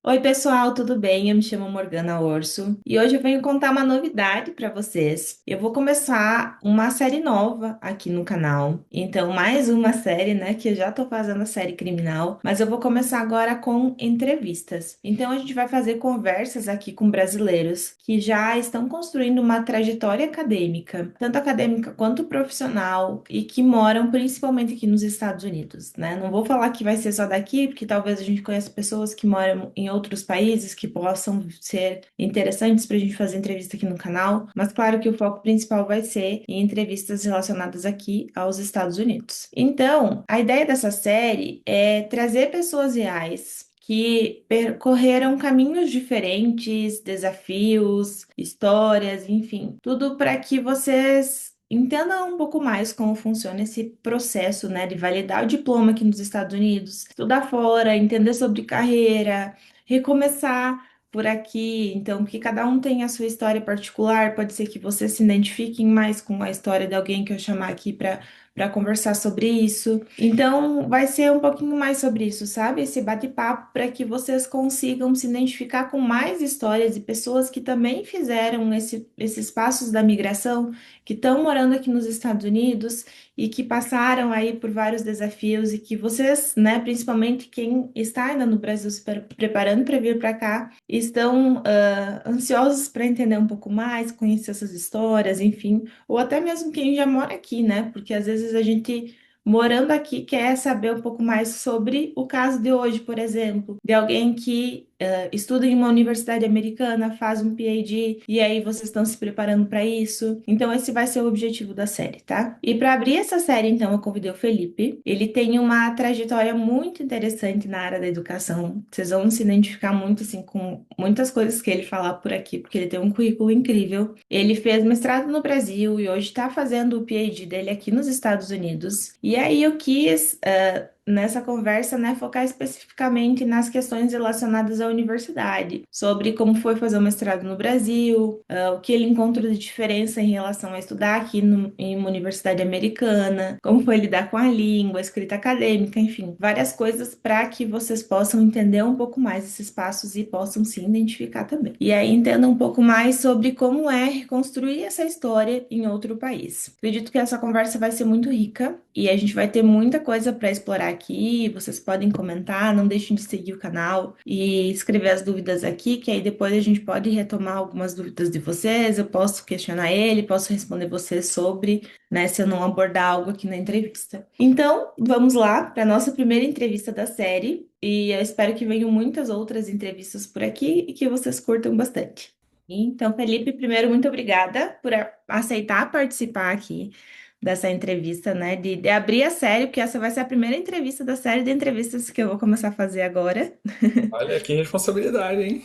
Oi, pessoal, tudo bem? Eu me chamo Morgana Orso e hoje eu venho contar uma novidade para vocês. Eu vou começar uma série nova aqui no canal. Então, mais uma série, né? Que eu já tô fazendo a série criminal, mas eu vou começar agora com entrevistas. Então, a gente vai fazer conversas aqui com brasileiros que já estão construindo uma trajetória acadêmica, tanto acadêmica quanto profissional, e que moram principalmente aqui nos Estados Unidos, né? Não vou falar que vai ser só daqui, porque talvez a gente conheça pessoas que moram em outros países que possam ser interessantes para a gente fazer entrevista aqui no canal, mas claro que o foco principal vai ser em entrevistas relacionadas aqui aos Estados Unidos. Então, a ideia dessa série é trazer pessoas reais que percorreram caminhos diferentes, desafios, histórias, enfim, tudo para que vocês entendam um pouco mais como funciona esse processo, né, de validar o diploma aqui nos Estados Unidos, estudar fora, entender sobre carreira, recomeçar por aqui. Então, porque cada um tem a sua história particular, pode ser que vocês se identifiquem mais com a história de alguém que eu chamar aqui para conversar sobre isso. Então, vai ser um pouquinho mais sobre isso, sabe? Esse bate-papo para que vocês consigam se identificar com mais histórias de pessoas que também fizeram esses passos da migração, que estão morando aqui nos Estados Unidos e que passaram aí por vários desafios e que vocês, né, principalmente quem está ainda no Brasil se preparando para vir para cá, estão ansiosos para entender um pouco mais, conhecer essas histórias, enfim, ou até mesmo quem já mora aqui, né? Porque às vezes a gente morando aqui quer saber um pouco mais sobre o caso de hoje, por exemplo, de alguém que estuda em uma universidade americana, faz um PhD e aí vocês estão se preparando para isso. Então, esse vai ser o objetivo da série, tá? E para abrir essa série, então, eu convidei o Felipe. Ele tem uma trajetória muito interessante na área da educação. Vocês vão se identificar muito, assim, com muitas coisas que ele falar por aqui, porque ele tem um currículo incrível. Ele fez mestrado no Brasil e hoje está fazendo o PhD dele aqui nos Estados Unidos. E aí eu quis nessa conversa, né, focar especificamente nas questões relacionadas à universidade, sobre como foi fazer o mestrado no Brasil, o que ele encontrou de diferença em relação a estudar aqui em uma universidade americana, como foi lidar com a língua, a escrita acadêmica, enfim, várias coisas para que vocês possam entender um pouco mais esses passos e possam se identificar também. E aí entendam um pouco mais sobre como é reconstruir essa história em outro país. Acredito que essa conversa vai ser muito rica e a gente vai ter muita coisa para explorar aqui. Vocês podem comentar, não deixem de seguir o canal e escrever as dúvidas aqui, que aí depois a gente pode retomar algumas dúvidas de vocês. Eu posso questionar ele, posso responder vocês sobre, né, se eu não abordar algo aqui na entrevista. Então, vamos lá para a nossa primeira entrevista da série. E eu espero que venham muitas outras entrevistas por aqui e que vocês curtam bastante. Então, Felipe, primeiro, muito obrigada por aceitar participar aqui dessa entrevista, né? De abrir a série, porque essa vai ser a primeira entrevista da série de entrevistas que eu vou começar a fazer agora. Olha, que responsabilidade, hein?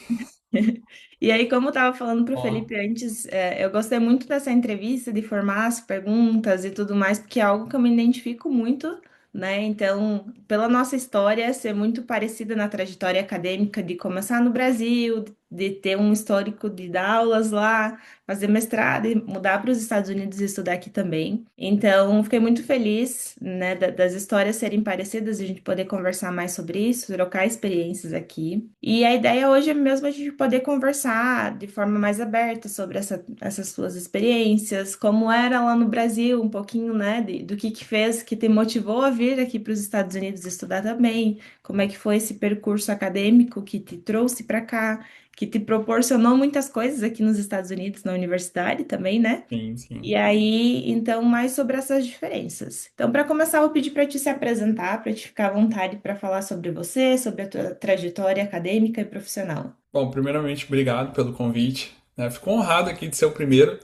E aí, como eu estava falando para o Ó, Felipe antes, eu gostei muito dessa entrevista, de formar as perguntas e tudo mais, porque é algo que eu me identifico muito, né? Então, pela nossa história ser muito parecida na trajetória acadêmica de começar no Brasil, de ter um histórico de dar aulas lá, fazer mestrado e mudar para os Estados Unidos e estudar aqui também. Então, fiquei muito feliz, né, das histórias serem parecidas, e a gente poder conversar mais sobre isso, trocar experiências aqui. E a ideia hoje é mesmo a gente poder conversar de forma mais aberta sobre essas suas experiências, como era lá no Brasil, um pouquinho, né, do que fez, que te motivou a vir aqui para os Estados Unidos estudar também, como é que foi esse percurso acadêmico que te trouxe para cá, que te proporcionou muitas coisas aqui nos Estados Unidos, na universidade também, né? sim, E sim. aí, então, mais sobre essas diferenças. Então, para começar, eu vou pedir para te se apresentar, para te ficar à vontade para falar sobre você, sobre a tua trajetória acadêmica e profissional. Bom, primeiramente, obrigado pelo convite. Né? Fico honrado aqui de ser o primeiro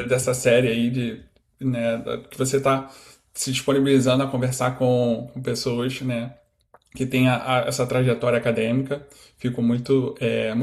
dessa série aí, que você está se disponibilizando a conversar com pessoas, né, que têm essa trajetória acadêmica. Fico muito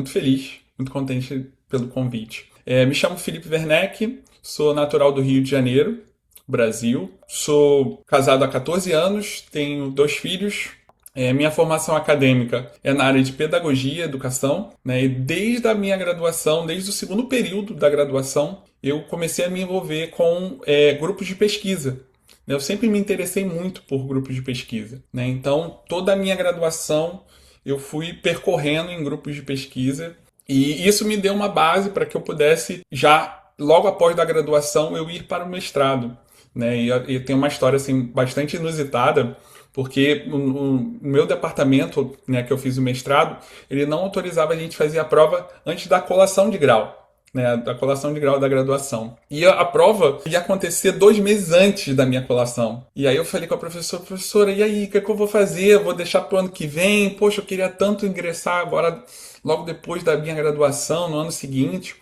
feliz, muito contente pelo convite. Me chamo Felipe Werneck, sou natural do Rio de Janeiro, Brasil. Sou casado há 14 anos, tenho dois filhos. Minha formação acadêmica é na área de pedagogia, educação, né? E desde a minha graduação, desde o segundo período da graduação, eu comecei a me envolver com grupos de pesquisa. Eu sempre me interessei muito por grupos de pesquisa, né? Então, toda a minha graduação eu fui percorrendo em grupos de pesquisa e isso me deu uma base para que eu pudesse já logo após da graduação eu ir para o mestrado, né? E tem uma história assim bastante inusitada, porque o meu departamento, né, que eu fiz o mestrado, ele não autorizava a gente fazer a prova antes da colação de grau. Né, da colação de grau da graduação. E a prova ia acontecer 2 meses antes da minha colação. E aí eu falei com a professora, professora, e aí, o que é que eu vou fazer? Eu vou deixar pro ano que vem? Poxa, eu queria tanto ingressar agora, logo depois da minha graduação, no ano seguinte.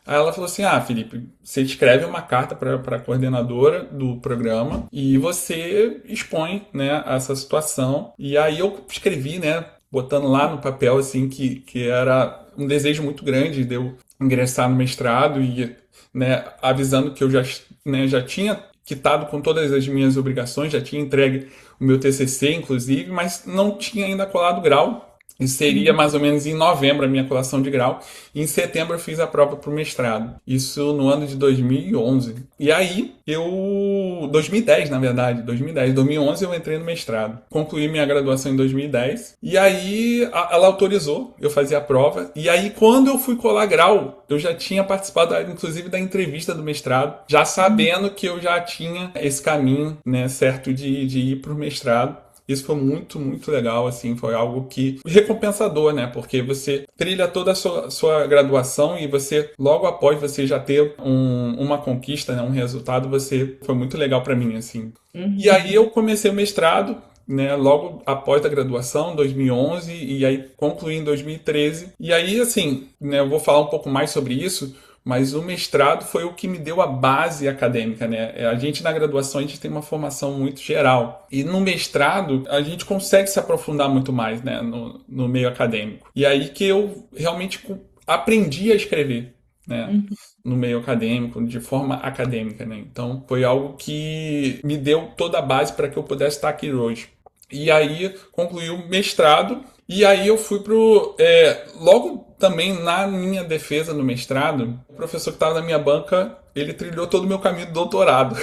Aí ela falou assim: Ah, Felipe, você escreve uma carta para a coordenadora do programa e você expõe, né, essa situação. E aí eu escrevi, né, botando lá no papel assim que era um desejo muito grande de eu ingressar no mestrado e, né, avisando que eu já, né, já tinha quitado com todas as minhas obrigações, já tinha entregue o meu TCC, inclusive, mas não tinha ainda colado grau. E seria Uhum. mais ou menos em novembro a minha colação de grau. E em setembro eu fiz a prova para o mestrado. Isso no ano de 2011. E aí, 2010, na verdade. 2011 eu entrei no mestrado. Concluí minha graduação em 2010. E aí, ela autorizou eu fazer a prova. E aí, quando eu fui colar grau, eu já tinha participado, inclusive, da entrevista do mestrado. Já sabendo que eu já tinha esse caminho, né, certo de ir para o mestrado. Isso foi muito, muito legal, assim, foi algo que recompensador, né? Porque você trilha toda a sua graduação e você, logo após você já ter uma conquista, né? Um resultado, você foi muito legal para mim, assim. E aí Uhum. eu comecei o mestrado, né? Logo após a graduação, 2011, e aí concluí em 2013. E aí, assim, né? Eu vou falar um pouco mais sobre isso, mas o mestrado foi o que me deu a base acadêmica, né? A gente na graduação a gente tem uma formação muito geral. E no mestrado a gente consegue se aprofundar muito mais, né? No meio acadêmico. E aí que eu realmente aprendi a escrever, né? Uhum. No meio acadêmico, de forma acadêmica, né? Então foi algo que me deu toda a base para que eu pudesse estar aqui hoje. E aí concluí o mestrado e aí eu fui pro. Logo também na minha defesa no mestrado, o professor que estava na minha banca, ele trilhou todo o meu caminho do doutorado.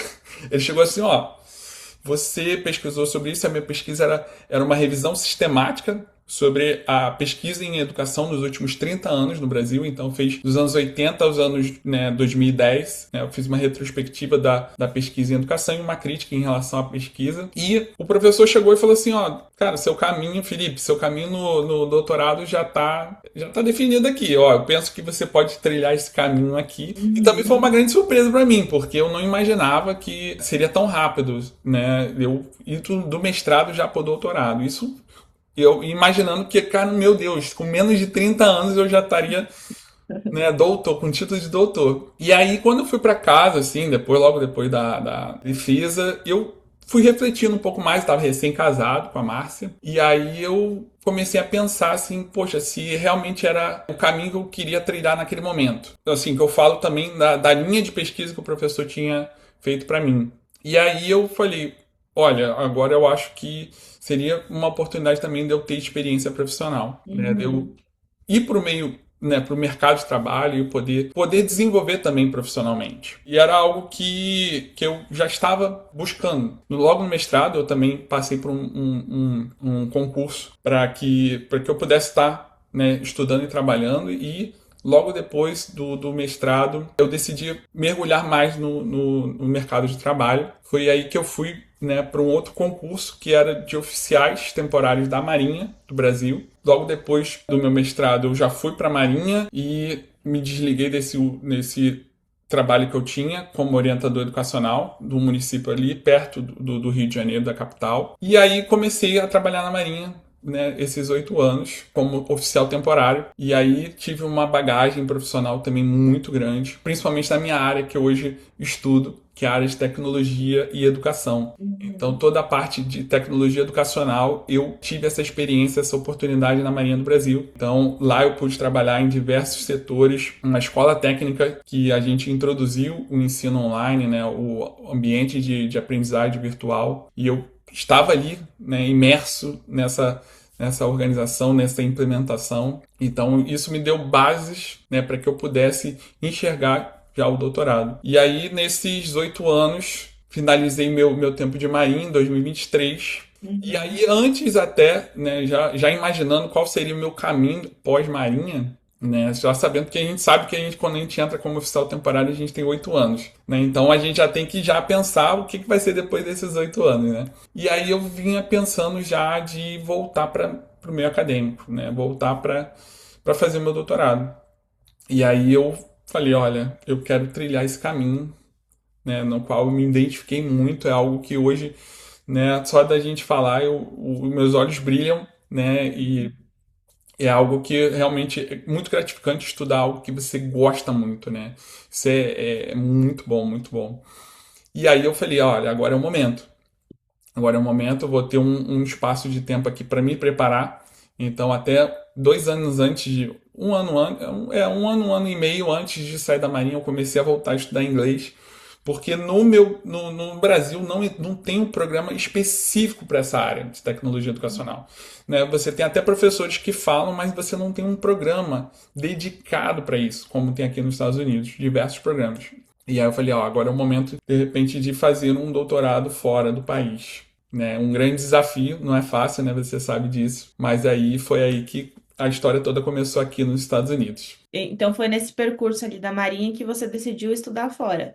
Ele chegou assim, ó, você pesquisou sobre isso, a minha pesquisa era uma revisão sistemática sobre a pesquisa em educação nos últimos 30 anos no Brasil, então fez dos anos 80 aos anos, né, 2010, né, eu fiz uma retrospectiva da pesquisa em educação e uma crítica em relação à pesquisa, e o professor chegou e falou assim, ó, cara, seu caminho, Felipe, seu caminho no doutorado já tá definido aqui, ó, eu penso que você pode trilhar esse caminho aqui, e também foi Uhum. uma grande surpresa para mim, porque eu não imaginava que seria tão rápido, né, eu ir do mestrado já pro doutorado, isso eu imaginando que, cara, meu Deus, com menos de 30 anos eu já estaria, né, doutor, com título de doutor. E aí, quando eu fui para casa, assim, logo depois da defesa, eu fui refletindo um pouco mais, estava recém-casado com a Márcia, e aí eu comecei a pensar assim, poxa, se realmente era o caminho que eu queria trilhar naquele momento. Assim, que eu falo também da linha de pesquisa que o professor tinha feito para mim. E aí eu falei, olha, agora eu acho que seria uma oportunidade também de eu ter experiência profissional, né? De eu Uhum. ir para o meio, né, para o mercado de trabalho e poder desenvolver também profissionalmente. E era algo que eu já estava buscando. Logo no mestrado, eu também passei por um concurso para que eu pudesse estar, né, estudando e trabalhando e logo depois do mestrado, eu decidi mergulhar mais no mercado de trabalho. Foi aí que eu fui, né, para um outro concurso que era de oficiais temporários da Marinha do Brasil. Logo depois do meu mestrado, eu já fui para a Marinha e me desliguei desse trabalho que eu tinha como orientador educacional do município ali, perto do Rio de Janeiro, da capital. E aí comecei a trabalhar na Marinha, né, esses 8 anos como oficial temporário. E aí tive uma bagagem profissional também muito grande, principalmente na minha área que hoje estudo, que é a área de tecnologia e educação. Então, Uhum. toda a parte de tecnologia educacional, eu tive essa experiência, essa oportunidade na Marinha do Brasil. Então, lá eu pude trabalhar em diversos setores, uma escola técnica que a gente introduziu o ensino online, né, o ambiente de aprendizagem virtual, e eu estava ali, né, imerso nessa organização, nessa implementação. Então, isso me deu bases, né, para que eu pudesse enxergar já o doutorado. E aí, nesses 8 anos, finalizei meu tempo de Marinha em 2023 E Uhum. aí, antes até, né, já imaginando qual seria o meu caminho pós-marinha, né, já sabendo que a gente sabe que quando a gente entra como oficial temporário, a gente tem 8 anos, né, então a gente já tem que já pensar o que vai ser depois desses 8 anos, né. E aí eu vinha pensando já de voltar para o meio acadêmico, né, voltar para fazer o meu doutorado. E aí eu falei, olha, eu quero trilhar esse caminho, né, no qual eu me identifiquei muito, é algo que hoje, né, só da gente falar, meus olhos brilham, né, e é algo que realmente é muito gratificante estudar algo que você gosta muito, né, isso é muito bom, muito bom. E aí eu falei, olha, agora é o momento. Agora é o momento, eu vou ter um espaço de tempo aqui para me preparar. Então, até 2 anos antes de. Um ano e meio antes de sair da Marinha, eu comecei a voltar a estudar inglês. Porque no Brasil não tem um programa específico para essa área de tecnologia educacional. Né? Você tem até professores que falam, mas você não tem um programa dedicado para isso, como tem aqui nos Estados Unidos, diversos programas. E aí eu falei, ó, agora é o momento, de repente, de fazer um doutorado fora do país. Né? Um grande desafio, não é fácil, né? Você sabe disso. Mas aí foi aí que a história toda começou aqui nos Estados Unidos. Então foi nesse percurso ali da Marinha que você decidiu estudar fora.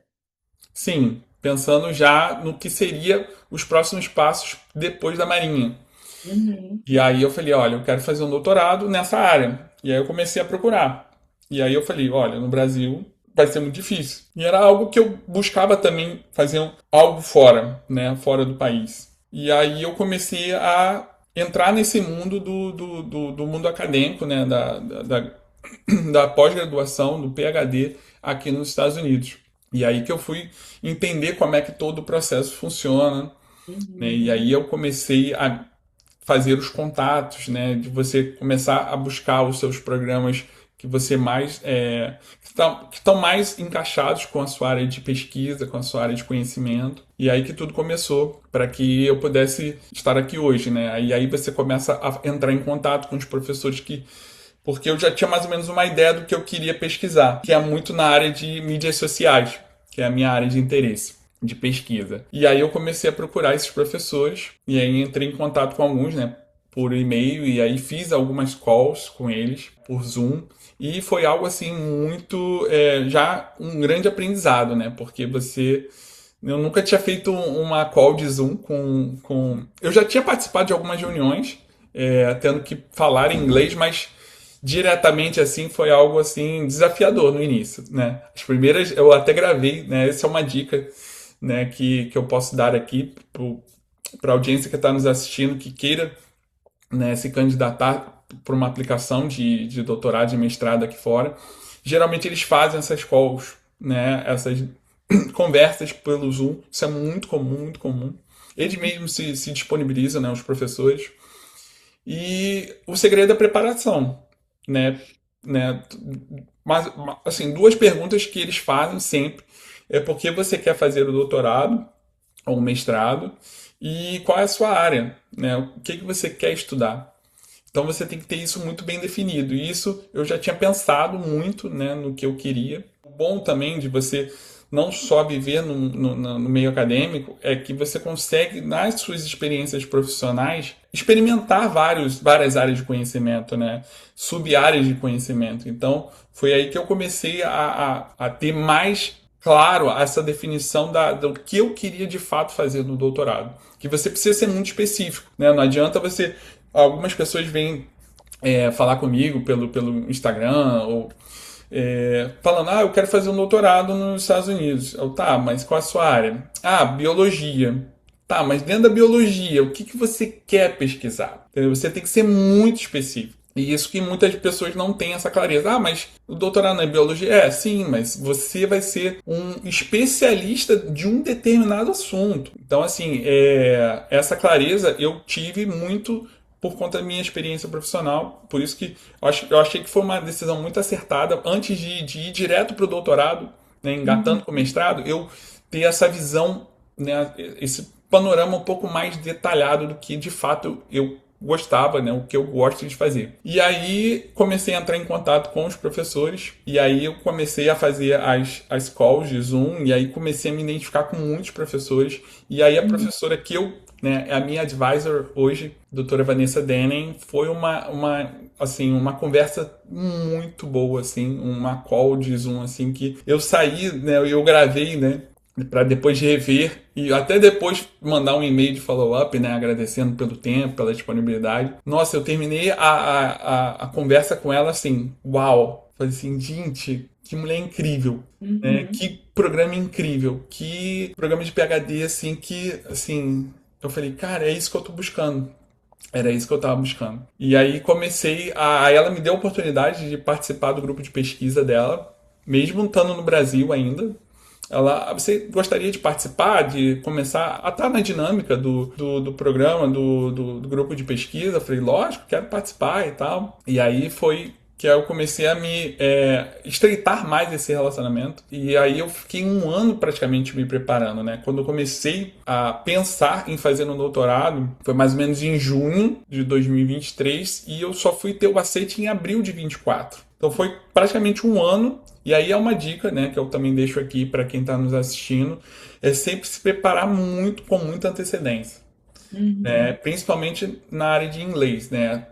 Sim, pensando já no que seria os próximos passos depois da Marinha. Uhum. E aí eu falei, olha, eu quero fazer um doutorado nessa área. E aí eu comecei a procurar. E aí eu falei, olha, no Brasil vai ser muito difícil. E era algo que eu buscava também fazer algo fora, né, fora do país. E aí eu comecei a entrar nesse mundo do mundo acadêmico, né, da pós-graduação, do PhD aqui nos Estados Unidos. E aí que eu fui entender como é que todo o processo funciona, né? E Uhum. aí eu comecei a fazer os contatos, né? De você começar a buscar os seus programas que você mais que estão mais encaixados com a sua área de pesquisa, com a sua área de conhecimento. E aí que tudo começou para que eu pudesse estar aqui hoje, né? E aí você começa a entrar em contato com os professores que porque eu já tinha mais ou menos uma ideia do que eu queria pesquisar, que é muito na área de mídias sociais, que é a minha área de interesse, de pesquisa. E aí eu comecei a procurar esses professores, e aí entrei em contato com alguns, né, por e-mail, e aí fiz algumas calls com eles, por Zoom, e foi algo assim muito, já um grande aprendizado, né, porque eu nunca tinha feito uma call de Zoom com. Eu já tinha participado de algumas reuniões, tendo que falar em inglês, mas diretamente assim foi algo assim desafiador no início, né? As primeiras eu até gravei, né? Essa é uma dica, né, que eu posso dar aqui para a audiência que está nos assistindo que queira, né, se candidatar para uma aplicação de doutorado e mestrado aqui fora. Geralmente eles fazem essas calls, né? Essas conversas pelo Zoom. Isso é muito comum, muito comum. Eles mesmos se disponibilizam, né, os professores. E o segredo é a preparação, né? né? Mas, assim, duas perguntas que eles fazem sempre é por que você quer fazer o doutorado ou o mestrado e qual é a sua área, né? O que você quer estudar. Então você tem que ter isso muito bem definido. E isso eu já tinha pensado muito, né, no que eu queria. O bom também de você não só viver no meio acadêmico é que você consegue, nas suas experiências profissionais, experimentar várias áreas de conhecimento, né? Sub-áreas de conhecimento. Então foi aí que eu comecei a ter mais claro essa definição do que eu queria de fato fazer no doutorado. Que você precisa ser muito específico, né? Não adianta você. Algumas pessoas vêm falar comigo pelo Instagram ou falando, eu quero fazer um doutorado nos Estados Unidos. Eu, tá, mas qual a sua área? Ah, biologia. Tá, mas dentro da biologia, o que você quer pesquisar? Entendeu? Você tem que ser muito específico. E isso que muitas pessoas não têm essa clareza. Ah, mas o doutorado na biologia? Sim, mas você vai ser um especialista de um determinado assunto. Então, assim, essa clareza eu tive muito por conta da minha experiência profissional. Por isso que eu achei que foi uma decisão muito acertada. Antes de ir direto para o doutorado, né, engatando com o Uhum. mestrado, eu ter essa visão, né, esse panorama um pouco mais detalhado do que de fato eu gostava, né, o que eu gosto de fazer. E aí comecei a entrar em contato com os professores, e aí eu comecei a fazer as calls de Zoom, e aí comecei a me identificar com muitos professores, e aí a professora que eu né, a minha advisor hoje, doutora Vanessa Denning, foi assim, uma conversa muito boa, assim, uma call de Zoom, assim, que eu saí, né, eu gravei, né, para depois rever e até depois mandar um e-mail de follow-up, né, agradecendo pelo tempo, pela disponibilidade. Nossa, eu terminei a conversa com ela assim, uau! Falei assim, gente, que mulher incrível, né? Uhum. Que programa incrível, que programa de PhD, assim, eu falei, cara, é isso que eu tô buscando. Era isso que eu estava buscando. E aí aí ela me deu a oportunidade de participar do grupo de pesquisa dela, mesmo estando no Brasil ainda. Você gostaria de participar, de começar a estar na dinâmica do programa, do grupo de pesquisa? Eu falei, lógico, quero participar e tal. E aí foi que eu comecei a me estreitar mais esse relacionamento. E aí eu fiquei um ano praticamente me preparando, né? Quando eu comecei a pensar em fazer um doutorado, foi mais ou menos em junho de 2023 e eu só fui ter o aceite em abril de 24. Então foi praticamente um ano. E aí é uma dica, né, que eu também deixo aqui para quem está nos assistindo, é sempre se preparar muito, com muita antecedência, né? Uhum. Principalmente na área de inglês, né?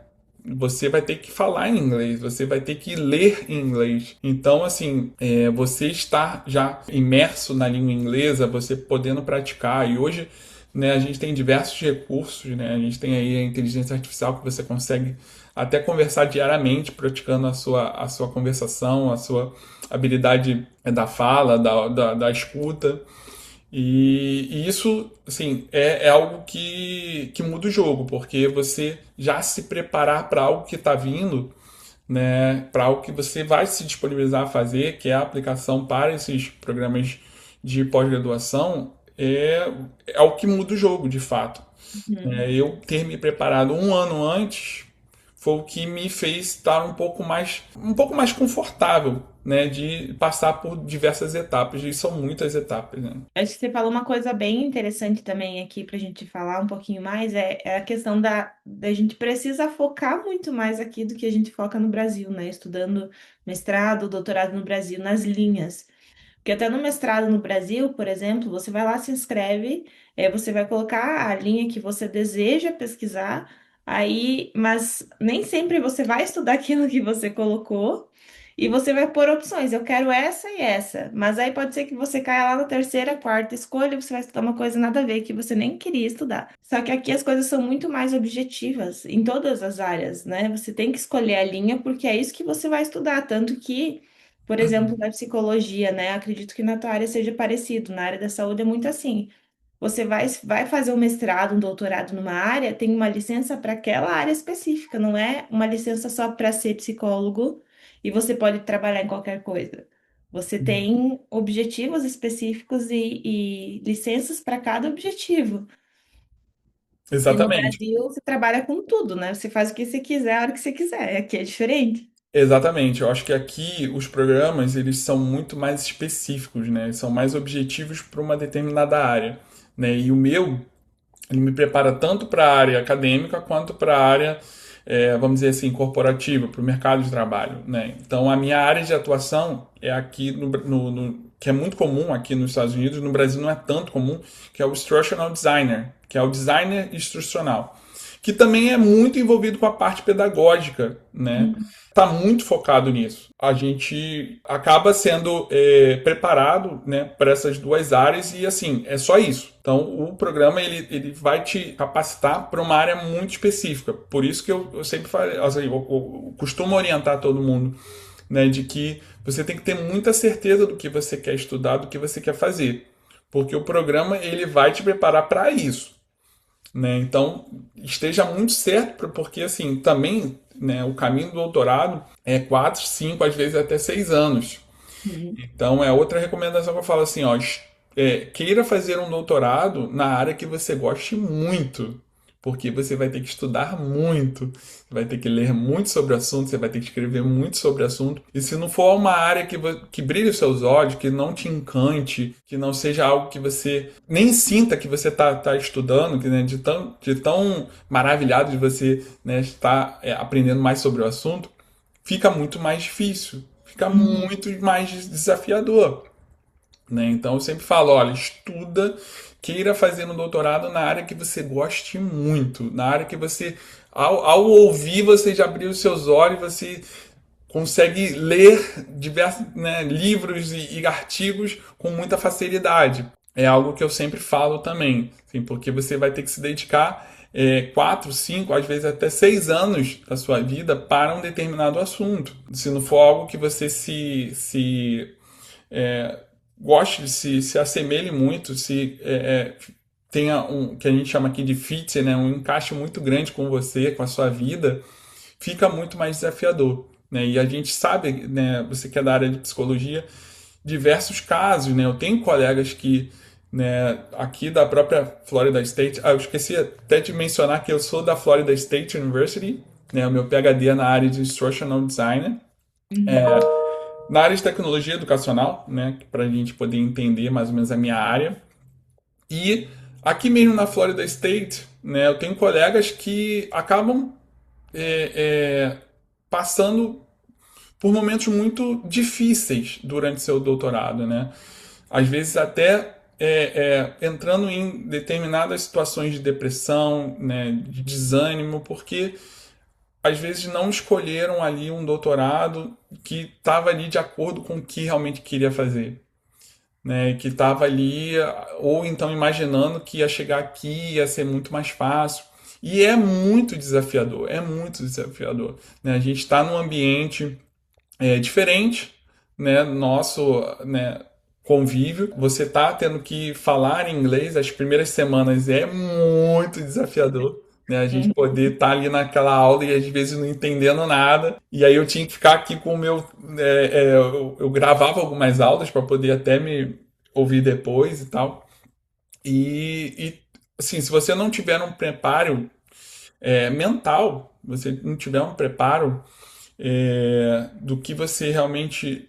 Você vai ter que falar em inglês, você vai ter que ler em inglês. Então, assim, você estar já imerso na língua inglesa, você podendo praticar. E hoje, né, a gente tem diversos recursos, né? A gente tem aí a inteligência artificial que você consegue até conversar diariamente, praticando a sua conversação, a sua habilidade da fala, da escuta. E isso, assim, é algo que muda o jogo, porque você já se preparar para algo que está vindo, né, para algo que você vai se disponibilizar a fazer, que é a aplicação para esses programas de pós-graduação, é o que muda o jogo, de fato. Uhum. Eu ter me preparado um ano antes foi o que me fez estar um pouco mais confortável, né, de passar por diversas etapas, e são muitas etapas, né? Acho que você falou uma coisa bem interessante também aqui para a gente falar um pouquinho mais, é a questão da gente precisa focar muito mais aqui do que a gente foca no Brasil, né? Estudando mestrado, doutorado no Brasil, nas linhas. Porque até no mestrado no Brasil, por exemplo, você vai lá, se inscreve, você vai colocar a linha que você deseja pesquisar, aí, mas nem sempre você vai estudar aquilo que você colocou, e você vai pôr opções. Eu quero essa e essa, mas aí pode ser que você caia lá na terceira, quarta escolha, você vai estudar uma coisa nada a ver que você nem queria estudar. Só que aqui as coisas são muito mais objetivas em todas as áreas, né? Você tem que escolher a linha porque é isso que você vai estudar, tanto que por exemplo, na psicologia, né? Acredito que na tua área seja parecido. Na área da saúde é muito assim. Você vai fazer um mestrado, um doutorado numa área, tem uma licença para aquela área específica, não é uma licença só para ser psicólogo e você pode trabalhar em qualquer coisa. Você tem objetivos específicos e licenças para cada objetivo. E no Exatamente. Brasil, você trabalha com tudo, né? Você faz o que você quiser, a hora que você quiser. Aqui é diferente. Exatamente, eu acho que aqui os programas eles são muito mais específicos, né? São mais objetivos para uma determinada área, né? E o meu, ele me prepara tanto para a área acadêmica quanto para a área, vamos dizer assim, corporativa, para o mercado de trabalho, né? Então a minha área de atuação é aqui que é muito comum aqui nos Estados Unidos, no Brasil não é tanto comum, que é o instructional designer, que é o designer instrucional, que também é muito envolvido com a parte pedagógica, né? Está muito focado nisso. A gente acaba sendo preparado, né, para essas duas áreas e assim é só isso. Então o programa ele vai te capacitar para uma área muito específica. Por isso que eu sempre falo, assim, eu costumo orientar todo mundo, né, de que você tem que ter muita certeza do que você quer estudar, do que você quer fazer, porque o programa ele vai te preparar para isso, né? Então, esteja muito certo, porque assim, também, né, o caminho do doutorado é 4, 5, às vezes até 6 anos. Uhum. Então, é outra recomendação que eu falo assim, ó, queira fazer um doutorado na área que você goste muito, porque você vai ter que estudar muito, você vai ter que ler muito sobre o assunto, você vai ter que escrever muito sobre o assunto. E se não for uma área que brilhe os seus olhos, que não te encante, que não seja algo que você nem sinta que você está estudando, que, né, de tão maravilhado de você, né, estar aprendendo mais sobre o assunto, fica muito mais difícil, fica Uhum. muito mais desafiador. né? Então eu sempre falo, olha, estuda, queira fazer um doutorado na área que você goste muito, na área que você, ao ouvir, você já abriu os seus olhos, você consegue ler diversos, né, livros e artigos com muita facilidade. É algo que eu sempre falo também, assim, porque você vai ter que se dedicar 4, 5, às vezes até 6 anos da sua vida para um determinado assunto. Se não for algo que você é, goste, se assemelhe muito, se tenha um que a gente chama aqui de fit, né, um encaixe muito grande com você, com a sua vida, fica muito mais desafiador. Né? E a gente sabe, né, você que é da área de psicologia, diversos casos. Né? Eu tenho colegas que, né, aqui da própria Florida State, eu esqueci até de mencionar que eu sou da Florida State University, né, o meu PhD é na área de Instructional Designer, Uhum. na área de tecnologia educacional, né, para a gente poder entender mais ou menos a minha área. E aqui mesmo na Florida State, né, eu tenho colegas que acabam é, é, passando por momentos muito difíceis durante seu doutorado, né? Às vezes até entrando em determinadas situações de depressão, né, de desânimo, porque às vezes não escolheram ali um doutorado que estava ali de acordo com o que realmente queria fazer, né? Que estava ali, ou então imaginando que ia chegar aqui ia ser muito mais fácil. E é muito desafiador. Né? A gente está num ambiente diferente, né? Nosso, né, convívio. Você tá tendo que falar inglês, as primeiras semanas é muito desafiador. Né, a gente Uhum. poder estar ali naquela aula e às vezes não entendendo nada. E aí eu tinha que ficar aqui com o meu. Eu gravava algumas aulas para poder até me ouvir depois e tal. Assim, se você não tiver um preparo mental, você não tiver um preparo do que você realmente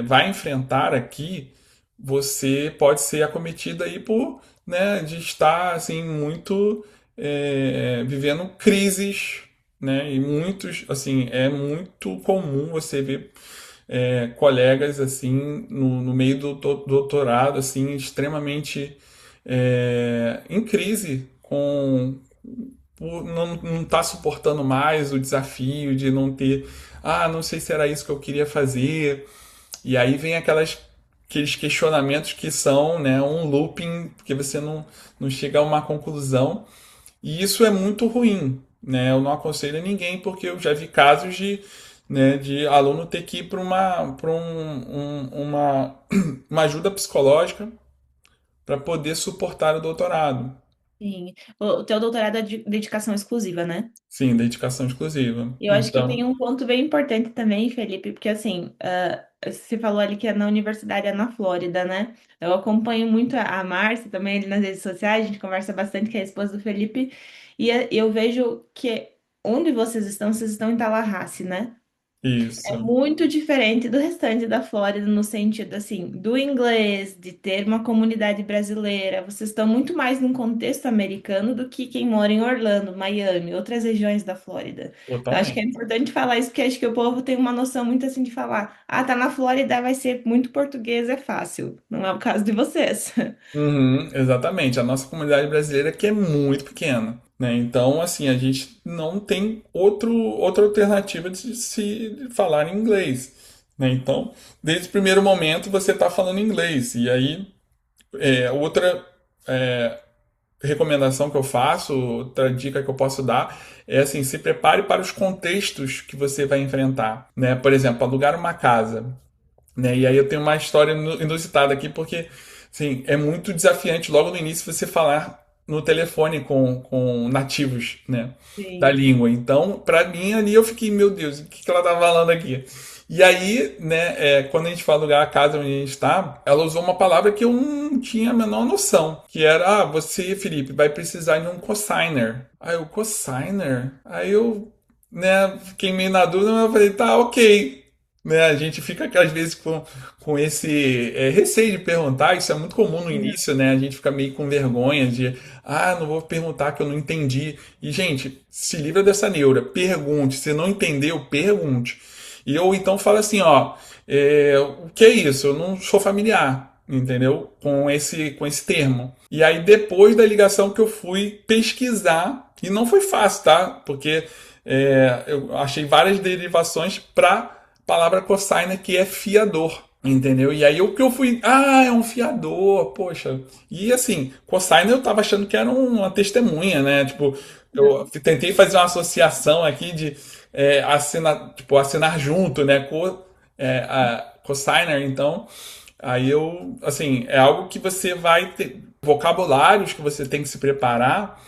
vai enfrentar aqui, você pode ser acometido aí por, né, de estar assim muito vivendo crises, né, e muitos assim é muito comum você ver colegas assim no meio do doutorado assim extremamente em crise com por não estar suportando mais o desafio de não ter, não sei se era isso que eu queria fazer. E aí vem aqueles questionamentos que são, né, um looping, porque você não chega a uma conclusão. E isso é muito ruim. Né? Eu não aconselho a ninguém, porque eu já vi casos de aluno ter que ir uma ajuda psicológica para poder suportar o doutorado. Sim. O teu doutorado é de dedicação exclusiva, né? Sim, dedicação exclusiva. Eu acho que tem Então, um ponto bem importante também, Felipe, porque assim, você falou ali que é na universidade, é na Flórida, né? Eu acompanho muito a Márcia também ali nas redes sociais, a gente conversa bastante, que é a esposa do Felipe, e eu vejo que onde vocês estão em Tallahassee, né? É isso. muito diferente do restante da Flórida, no sentido assim, do inglês, de ter uma comunidade brasileira. Vocês estão muito mais num contexto americano do que quem mora em Orlando, Miami, outras regiões da Flórida. Eu acho que é Totalmente. importante falar isso, porque acho que o povo tem uma noção muito assim de falar: tá na Flórida, vai ser muito português, é fácil. Não é o caso de vocês. Uhum, exatamente. A nossa comunidade brasileira aqui é muito pequena, né? Então, assim, a gente não tem outra alternativa de se falar em inglês, né? Então, desde o primeiro momento você está falando inglês. E aí, outra recomendação que eu faço, outra dica que eu posso dar é assim, se prepare para os contextos que você vai enfrentar, né? Por exemplo, alugar uma casa. Né? E aí eu tenho uma história inusitada aqui, porque assim, é muito desafiante logo no início você falar no telefone com nativos, né, da Sim. língua. Então, para mim ali eu fiquei, meu Deus, o que que ela tá falando aqui? E aí, né, quando a gente foi alugar a casa onde a gente está, ela usou uma palavra que eu não tinha a menor noção, que era, você, Felipe, vai precisar de um cosigner. Aí eu, cosigner? Aí eu, né, fiquei meio na dúvida, mas eu falei, tá, ok. Né, a gente fica às vezes com esse receio de perguntar, isso é muito comum no início, né? A gente fica meio com vergonha de, não vou perguntar que eu não entendi. E, gente, se livra dessa neura, pergunte. Se não entendeu, pergunte. E ou então fala assim, ó, o que é isso? Eu não sou familiar. entendeu? Com esse termo. E aí depois da ligação que eu fui pesquisar, e não foi fácil, tá? Porque eu achei várias derivações para palavra cosigner que é fiador. Entendeu? E aí o que eu fui. Ah, é um fiador, poxa. E assim, cosigner eu tava achando que era uma testemunha, né? Tipo, eu tentei fazer uma associação aqui de assinar, tipo, assinar junto, né? A cosigner, então. Aí eu, assim, é algo que você vai ter. Vocabulários que você tem que se preparar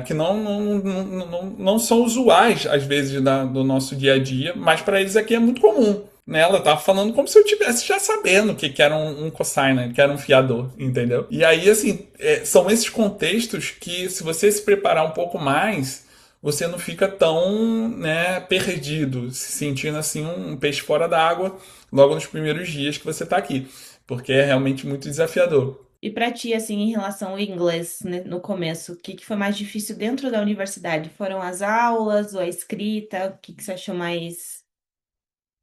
que não são usuais, às vezes, do nosso dia a dia, mas para eles aqui é muito comum. Né? Ela tava falando como se eu tivesse já sabendo que era um cosigner, que era um fiador, entendeu? E aí, assim, são esses contextos que, se você se preparar um pouco mais, você não fica tão, né, perdido, se sentindo assim um peixe fora da água logo nos primeiros dias que você está aqui, porque é realmente muito desafiador. E para ti, assim, em relação ao inglês, né, no começo, o que que foi mais difícil dentro da universidade? Foram as aulas ou a escrita? O que que você achou mais?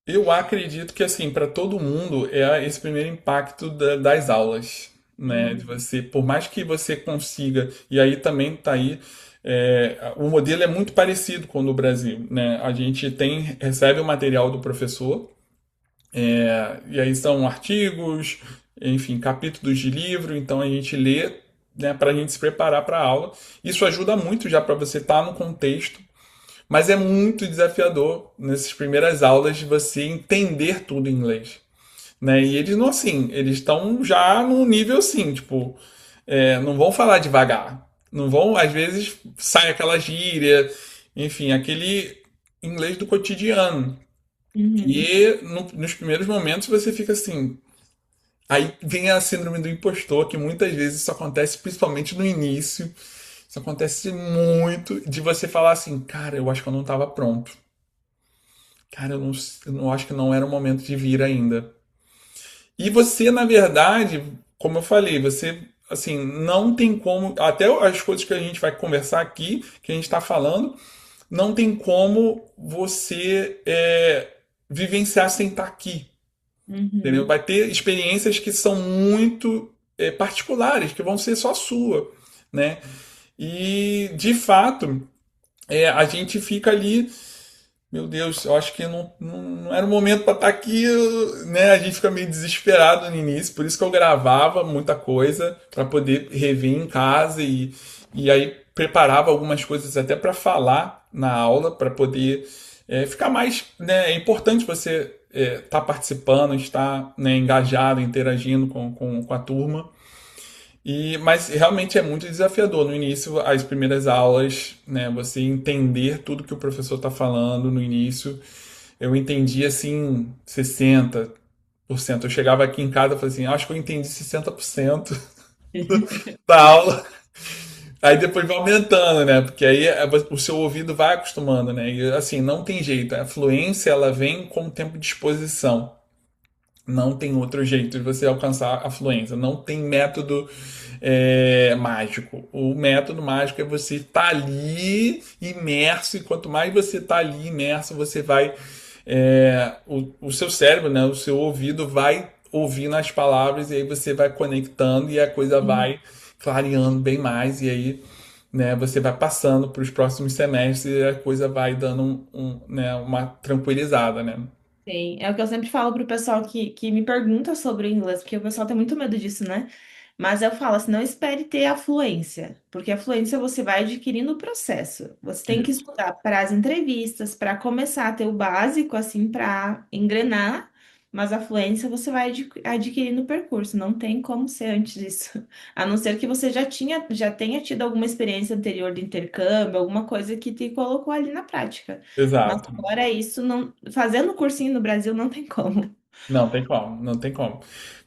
Eu acredito que, assim, para todo mundo é esse primeiro impacto das aulas, né? De Uhum, você, por mais que você consiga, e aí também tá aí, o modelo é muito parecido com o do Brasil, né? A gente recebe o material do professor, e aí são artigos, enfim, capítulos de livro, então a gente lê, né, para a gente se preparar para a aula. Isso ajuda muito já para você estar no contexto, mas é muito desafiador nessas primeiras aulas de você entender tudo em inglês, né? E eles não assim, eles estão já num nível assim, tipo, não vão falar devagar, não vão, às vezes sai aquela gíria, enfim, aquele inglês do cotidiano. uhum, E nos primeiros momentos você fica assim, aí vem a síndrome do impostor, que muitas vezes isso acontece principalmente no início. Isso acontece muito de você falar assim, cara, eu acho que eu não estava pronto. Cara, eu não acho que não era o momento de vir ainda. E você, na verdade, como eu falei, você, assim, não tem como. Até as coisas que a gente vai conversar aqui, que a gente está falando, não tem como você vivenciar sem estar aqui. Entendeu? uhum. Vai ter experiências que são muito particulares, que vão ser só sua, né? E, de fato, a gente fica ali. Meu Deus, eu acho que não era o momento para estar aqui, né? A gente fica meio desesperado no início, por isso que eu gravava muita coisa para poder rever em casa e aí preparava algumas coisas até para falar na aula, para poder ficar mais, né? É importante você estar participando, estar, né, engajado, interagindo com a turma. Mas realmente é muito desafiador no início, as primeiras aulas, né? Você entender tudo que o professor está falando no início. Eu entendi assim 60%. Eu chegava aqui em casa e falei assim, acho que eu entendi 60% da aula. Aí depois vai aumentando, né? Porque aí o seu ouvido vai acostumando, né? E assim, não tem jeito. A fluência ela vem com o tempo de exposição. Não tem outro jeito de você alcançar a fluência. Não tem método mágico. O método mágico é você estar ali imerso, e quanto mais você está ali imerso, você vai. O seu cérebro, né, o seu ouvido vai ouvindo as palavras e aí você vai conectando e a coisa vai clareando bem mais. E aí, né, você vai passando para os próximos semestres e a coisa vai dando né, uma tranquilizada, né? Sim, é o que eu sempre falo pro pessoal que me pergunta sobre o inglês, porque o pessoal tem muito medo disso, né? Mas eu falo assim, não espere ter a fluência, porque a fluência você vai adquirindo no processo. Você tem que Isso. estudar para as entrevistas, para começar a ter o básico, assim, para engrenar, mas a fluência você vai adquirindo no percurso, não tem como ser antes disso. A não ser que você já tenha tido alguma experiência anterior de intercâmbio, alguma coisa que te colocou ali na prática. Mas Exato. fora isso, não, fazendo cursinho no Brasil não tem como. Não tem como, não tem como.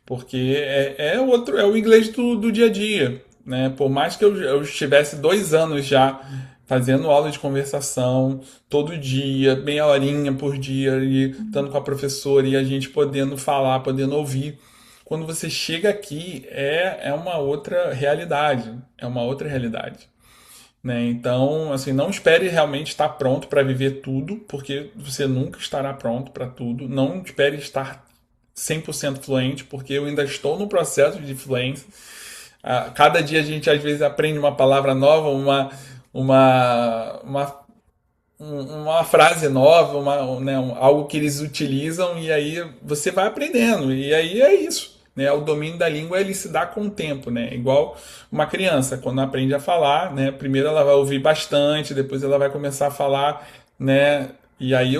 Porque é o inglês do dia a dia, né? Por mais que eu estivesse 2 anos já fazendo aula de conversação todo dia, meia horinha por dia, e estando com a professora e a gente podendo falar, podendo ouvir. Quando você chega aqui, é uma outra realidade. É uma outra realidade. Né? Então, assim, não espere realmente estar pronto para viver tudo, porque você nunca estará pronto para tudo. Não espere estar 100% fluente, porque eu ainda estou no processo de fluência. Cada dia a gente às vezes aprende uma palavra nova, uma, uma, uma frase nova, né, algo que eles utilizam, e aí você vai aprendendo. E aí é isso. Né? O domínio da língua ele se dá com o tempo, né? Igual uma criança, quando aprende a falar, né? Primeiro ela vai ouvir bastante, depois ela vai começar a falar, né? E aí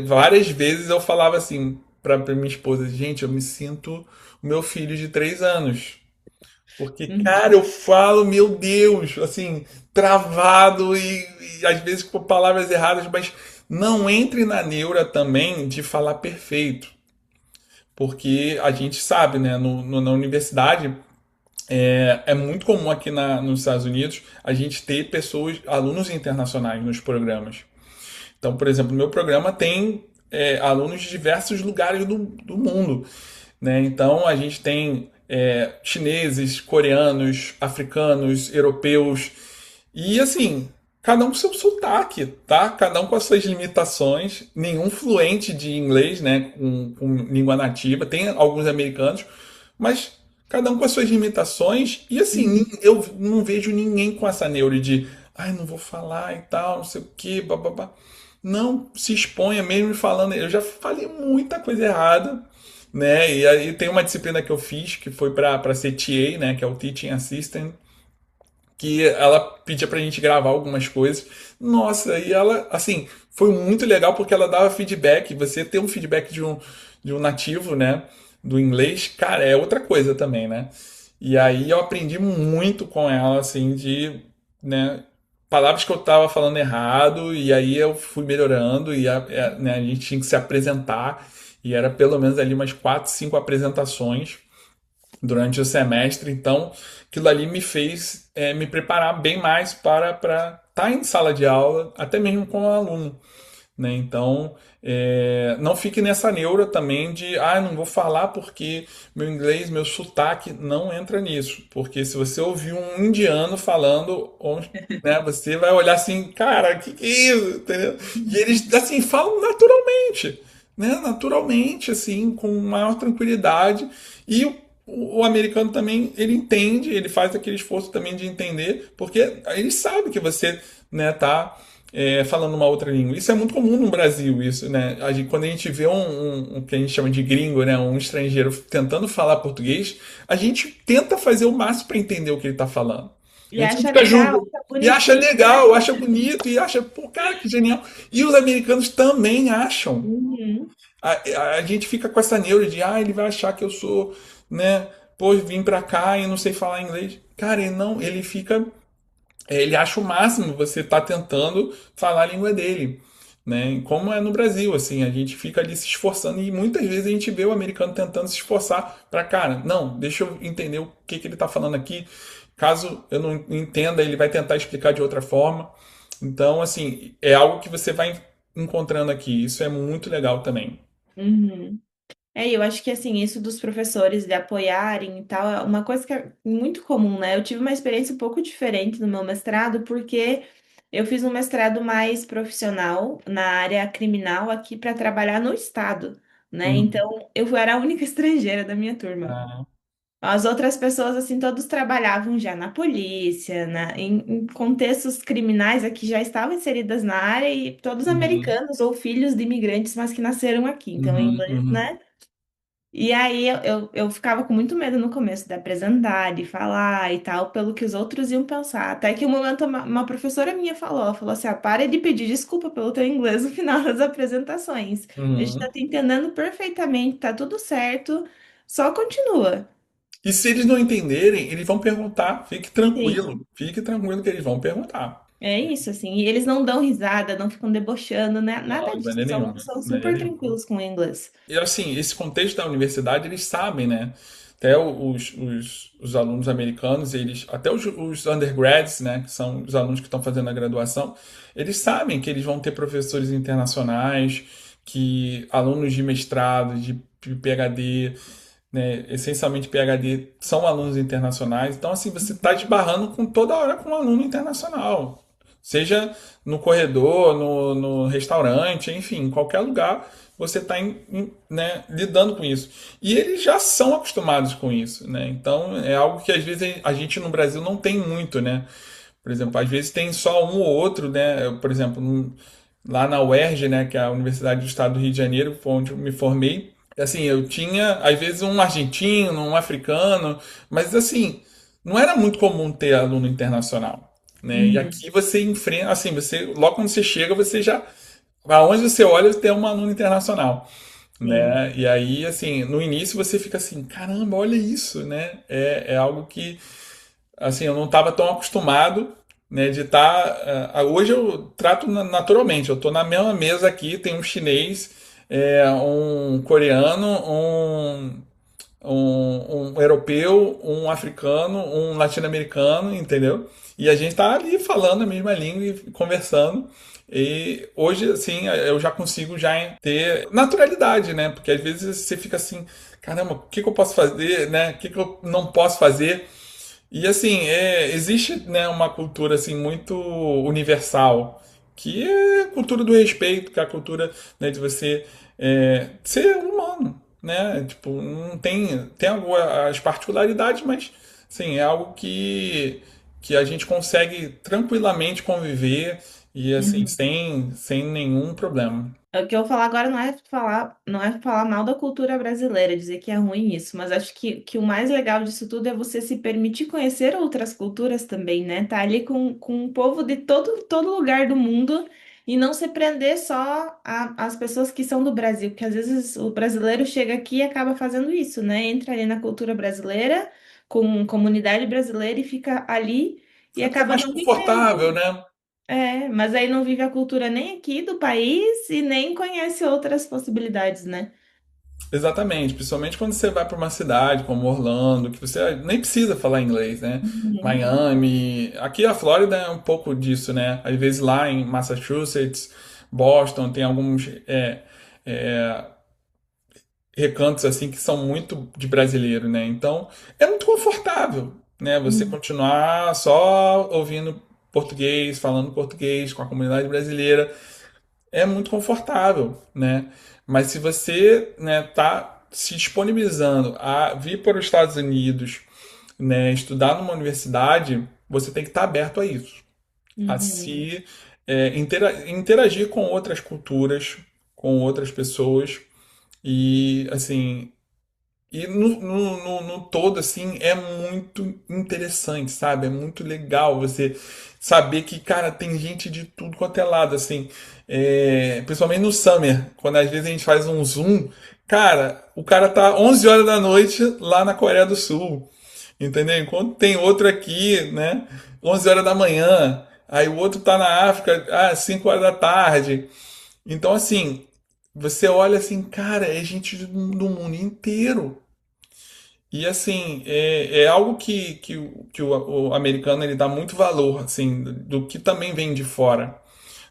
várias vezes eu falava assim para minha esposa, gente, eu me sinto o meu filho de 3 anos. Porque, cara, eu falo, meu Deus, assim, travado e às vezes com palavras erradas, mas não entre na neura também de falar perfeito. Porque a gente sabe, né, na universidade, é muito comum aqui nos Estados Unidos a gente ter pessoas, alunos internacionais nos programas. Então, por exemplo, no meu programa tem alunos de diversos lugares do mundo. Né? Então, a gente tem chineses, coreanos, africanos, europeus. E, assim, cada um com seu sotaque, tá? Cada um com as suas limitações. Nenhum fluente de inglês, né? Com língua nativa. Tem alguns americanos, mas cada um com as suas limitações. E, assim, Uhum. eu não vejo ninguém com essa neura de ai, não vou falar e tal, não sei o quê, bababá. Não se exponha mesmo falando. Eu já falei muita coisa errada, né? E aí tem uma disciplina que eu fiz que foi para ser TA, né? Que é o Teaching Assistant, que ela pedia pra gente gravar algumas coisas. Nossa, e ela, assim, foi muito legal porque ela dava feedback. Você ter um feedback de um nativo, né? Do inglês, cara, é outra coisa também, né? E aí eu aprendi muito com ela, assim, né? Palavras que eu tava falando errado, e aí eu fui melhorando, e né, a gente tinha que se apresentar, e era pelo menos ali umas 4, 5 apresentações durante o semestre. Então, aquilo ali me fez me preparar bem mais para estar em sala de aula, até mesmo com o aluno. Né? Então, não fique nessa neura também de, não vou falar porque meu inglês, meu sotaque não entra nisso. Porque se você ouvir um indiano falando, né, você vai olhar assim, cara, que é isso? Entendeu? E eles, assim, falam naturalmente, né? Naturalmente, assim, com maior tranquilidade. E o americano também, ele entende, ele faz aquele esforço também de entender, porque ele sabe que você, né, tá falando uma outra língua. Isso é muito comum no Brasil, isso, né? Quando a gente vê um que a gente chama de gringo, né, um estrangeiro tentando falar português, a gente tenta fazer o máximo para entender o que ele está falando. A E gente acha fica legal, junto acha e acha bonitinho, né? legal, acha bonito e acha, pô, cara, que genial. E os americanos também acham. Uhum. A gente fica com essa neura de, ele vai achar que eu sou, né, pô, vim pra cá e não sei falar inglês. Cara, ele não, ele fica ele acha o máximo você tá tentando falar a língua dele, né? Como é no Brasil, assim, a gente fica ali se esforçando e muitas vezes a gente vê o americano tentando se esforçar para, cara, não, deixa eu entender o que que ele tá falando aqui. Caso eu não entenda, ele vai tentar explicar de outra forma. Então, assim, é algo que você vai encontrando aqui. Isso é muito legal também. Uhum. Eu acho que assim, isso dos professores de apoiarem e tal, é uma coisa que é muito comum, né? Eu tive uma experiência um pouco diferente no meu mestrado, porque eu fiz um mestrado mais profissional na área criminal aqui para trabalhar no estado, né? Uhum. Então, eu era a única estrangeira da minha turma. Ah, As outras pessoas, assim, todos trabalhavam já na polícia, em contextos criminais aqui já estavam inseridas na área e todos uhum, americanos ou filhos de imigrantes, mas que nasceram aqui. Então, em uhum, inglês, uhum, né? E aí eu ficava com muito medo no começo de apresentar, de falar e tal, pelo que os outros iam pensar. Até que um momento uma professora minha falou assim, pare de pedir desculpa pelo teu inglês no final das apresentações. A gente tá uhum. te entendendo perfeitamente, tá tudo certo, só continua. E se eles não entenderem, eles vão perguntar. Sim. Fique tranquilo que eles vão perguntar. É isso, assim. E eles não dão risada, não ficam debochando, né? Nada Não, de disso. maneira São, nenhuma. são De maneira super nenhuma. tranquilos com o inglês. E assim, esse contexto da universidade, eles sabem, né? Até os alunos americanos, até os undergrads, né? Que são os alunos que estão fazendo a graduação, eles sabem que eles vão ter professores internacionais, que alunos de mestrado, de PhD, né, essencialmente PhD, são alunos internacionais. Então, assim, você está esbarrando com toda hora com um aluno internacional. Seja no corredor, no restaurante, enfim, em qualquer lugar, você está né, lidando com isso. E eles já são acostumados com isso, né? Então é algo que às vezes a gente no Brasil não tem muito, né? Por exemplo, às vezes tem só um ou outro, né? Por exemplo, lá na UERJ, né, que é a Universidade do Estado do Rio de Janeiro, foi onde eu me formei. Assim, eu tinha às vezes um argentino, um africano, mas assim, não era muito comum ter aluno internacional, né? E Uhum. aqui você enfrenta, assim, você logo quando você chega, você já aonde você olha tem um aluno internacional, Sim. né? E aí, assim, no início você fica assim, caramba, olha isso, né? É algo que, assim, eu não estava tão acostumado, né, de estar. Hoje eu trato naturalmente, eu estou na mesma mesa aqui, tem um chinês, um coreano, um europeu, um africano, um latino-americano, entendeu? E a gente tá ali falando a mesma língua e conversando. E hoje, assim, eu já consigo já ter naturalidade, né? Porque às vezes você fica assim, caramba, o que que eu posso fazer, né? O que que eu não posso fazer? E assim, existe, né, uma cultura assim muito universal, que é a cultura do respeito, que é a cultura, né, de você ser humano, né? Tipo, não tem algumas particularidades, mas assim, é algo que a gente consegue tranquilamente conviver e assim, Uhum. sem nenhum problema. O que eu vou falar agora não é falar mal da cultura brasileira, dizer que é ruim isso, mas acho que o mais legal disso tudo é você se permitir conhecer outras culturas também, né? Tá ali com um povo de todo lugar do mundo e não se prender só às pessoas que são do Brasil, porque às vezes o brasileiro chega aqui e acaba fazendo isso, né? Entra ali na cultura brasileira, com comunidade brasileira e fica ali e É porque é acaba mais não vivendo. confortável, né? É, mas aí não vive a cultura nem aqui do país e nem conhece outras possibilidades, né? Exatamente, principalmente quando você vai para uma cidade como Orlando, que você nem precisa falar inglês, né? Uhum. Miami, aqui a Flórida é um pouco disso, né? Às vezes lá em Massachusetts, Boston, tem alguns é, recantos assim que são muito de brasileiro, né? Então é muito confortável, né? Você Uhum. continuar só ouvindo português, falando português com a comunidade brasileira é muito confortável, né? Mas se você, né, tá se disponibilizando a vir para os Estados Unidos, né, estudar numa universidade, você tem que estar aberto a isso, a Uhum. se interagir com outras culturas, com outras pessoas e assim e no todo, assim, é muito interessante, sabe? É muito legal você saber que, cara, tem gente de tudo quanto é lado, assim. Principalmente no Summer, quando às vezes a gente faz um zoom, cara, o cara tá 11 horas da noite lá na Coreia do Sul, entendeu? Enquanto tem outro aqui, né, 11 horas da manhã, aí o outro tá na África, 5 horas da tarde. Então, assim, você olha assim, cara, é gente do mundo inteiro. E assim, é algo que o americano ele dá muito valor, assim, do que também vem de fora,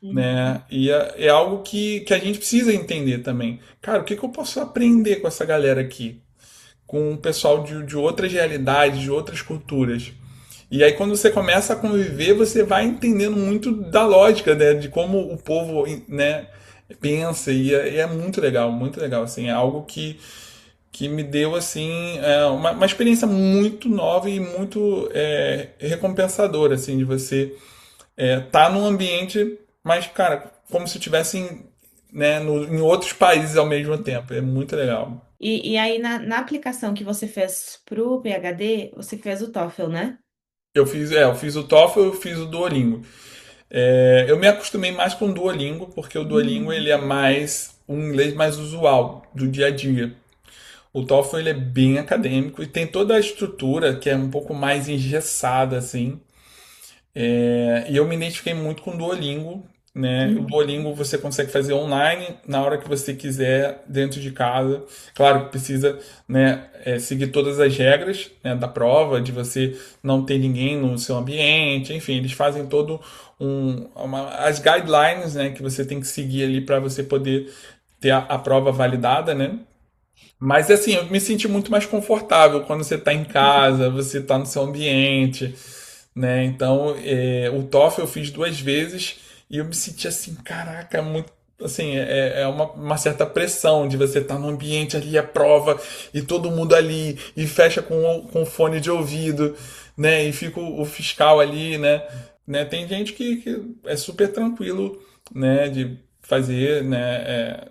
Uhum. né? E é algo que a gente precisa entender também. Cara, o que que eu posso aprender com essa galera aqui? Com o pessoal de outras realidades, de outras culturas. E aí quando você começa a conviver, você vai entendendo muito da lógica, né? De como o povo, né, pensa. E é muito legal, assim. É algo que me deu assim uma experiência muito nova e muito recompensadora assim de você tá num ambiente, mas cara, como se estivesse né, em outros países ao mesmo tempo. É muito legal. E aí, na aplicação que você fez pro PhD, você fez o TOEFL, né? Eu fiz o TOEFL, eu fiz o Duolingo. Eu me acostumei mais com o Duolingo porque o Duolingo Uhum. ele é mais um inglês mais usual do dia a dia. O TOEFL ele é bem acadêmico e tem toda a estrutura que é um pouco mais engessada assim. E eu me identifiquei muito com o Duolingo, né? O Uhum. Duolingo você consegue fazer online na hora que você quiser, dentro de casa. Claro que precisa, né, seguir todas as regras, né, da prova, de você não ter ninguém no seu ambiente, enfim, eles fazem todo as guidelines, né, que você tem que seguir ali para você poder ter a prova validada, né? Mas assim, eu me senti muito mais confortável quando você está em casa, você está no seu ambiente, né? Então, o TOEFL eu fiz 2 vezes e eu me senti assim, caraca, muito. assim, é uma certa pressão de você estar no ambiente ali, a prova, e todo mundo ali, e fecha com fone de ouvido, né? E fica o fiscal ali, né? Tem gente que é super tranquilo, né? De fazer, né?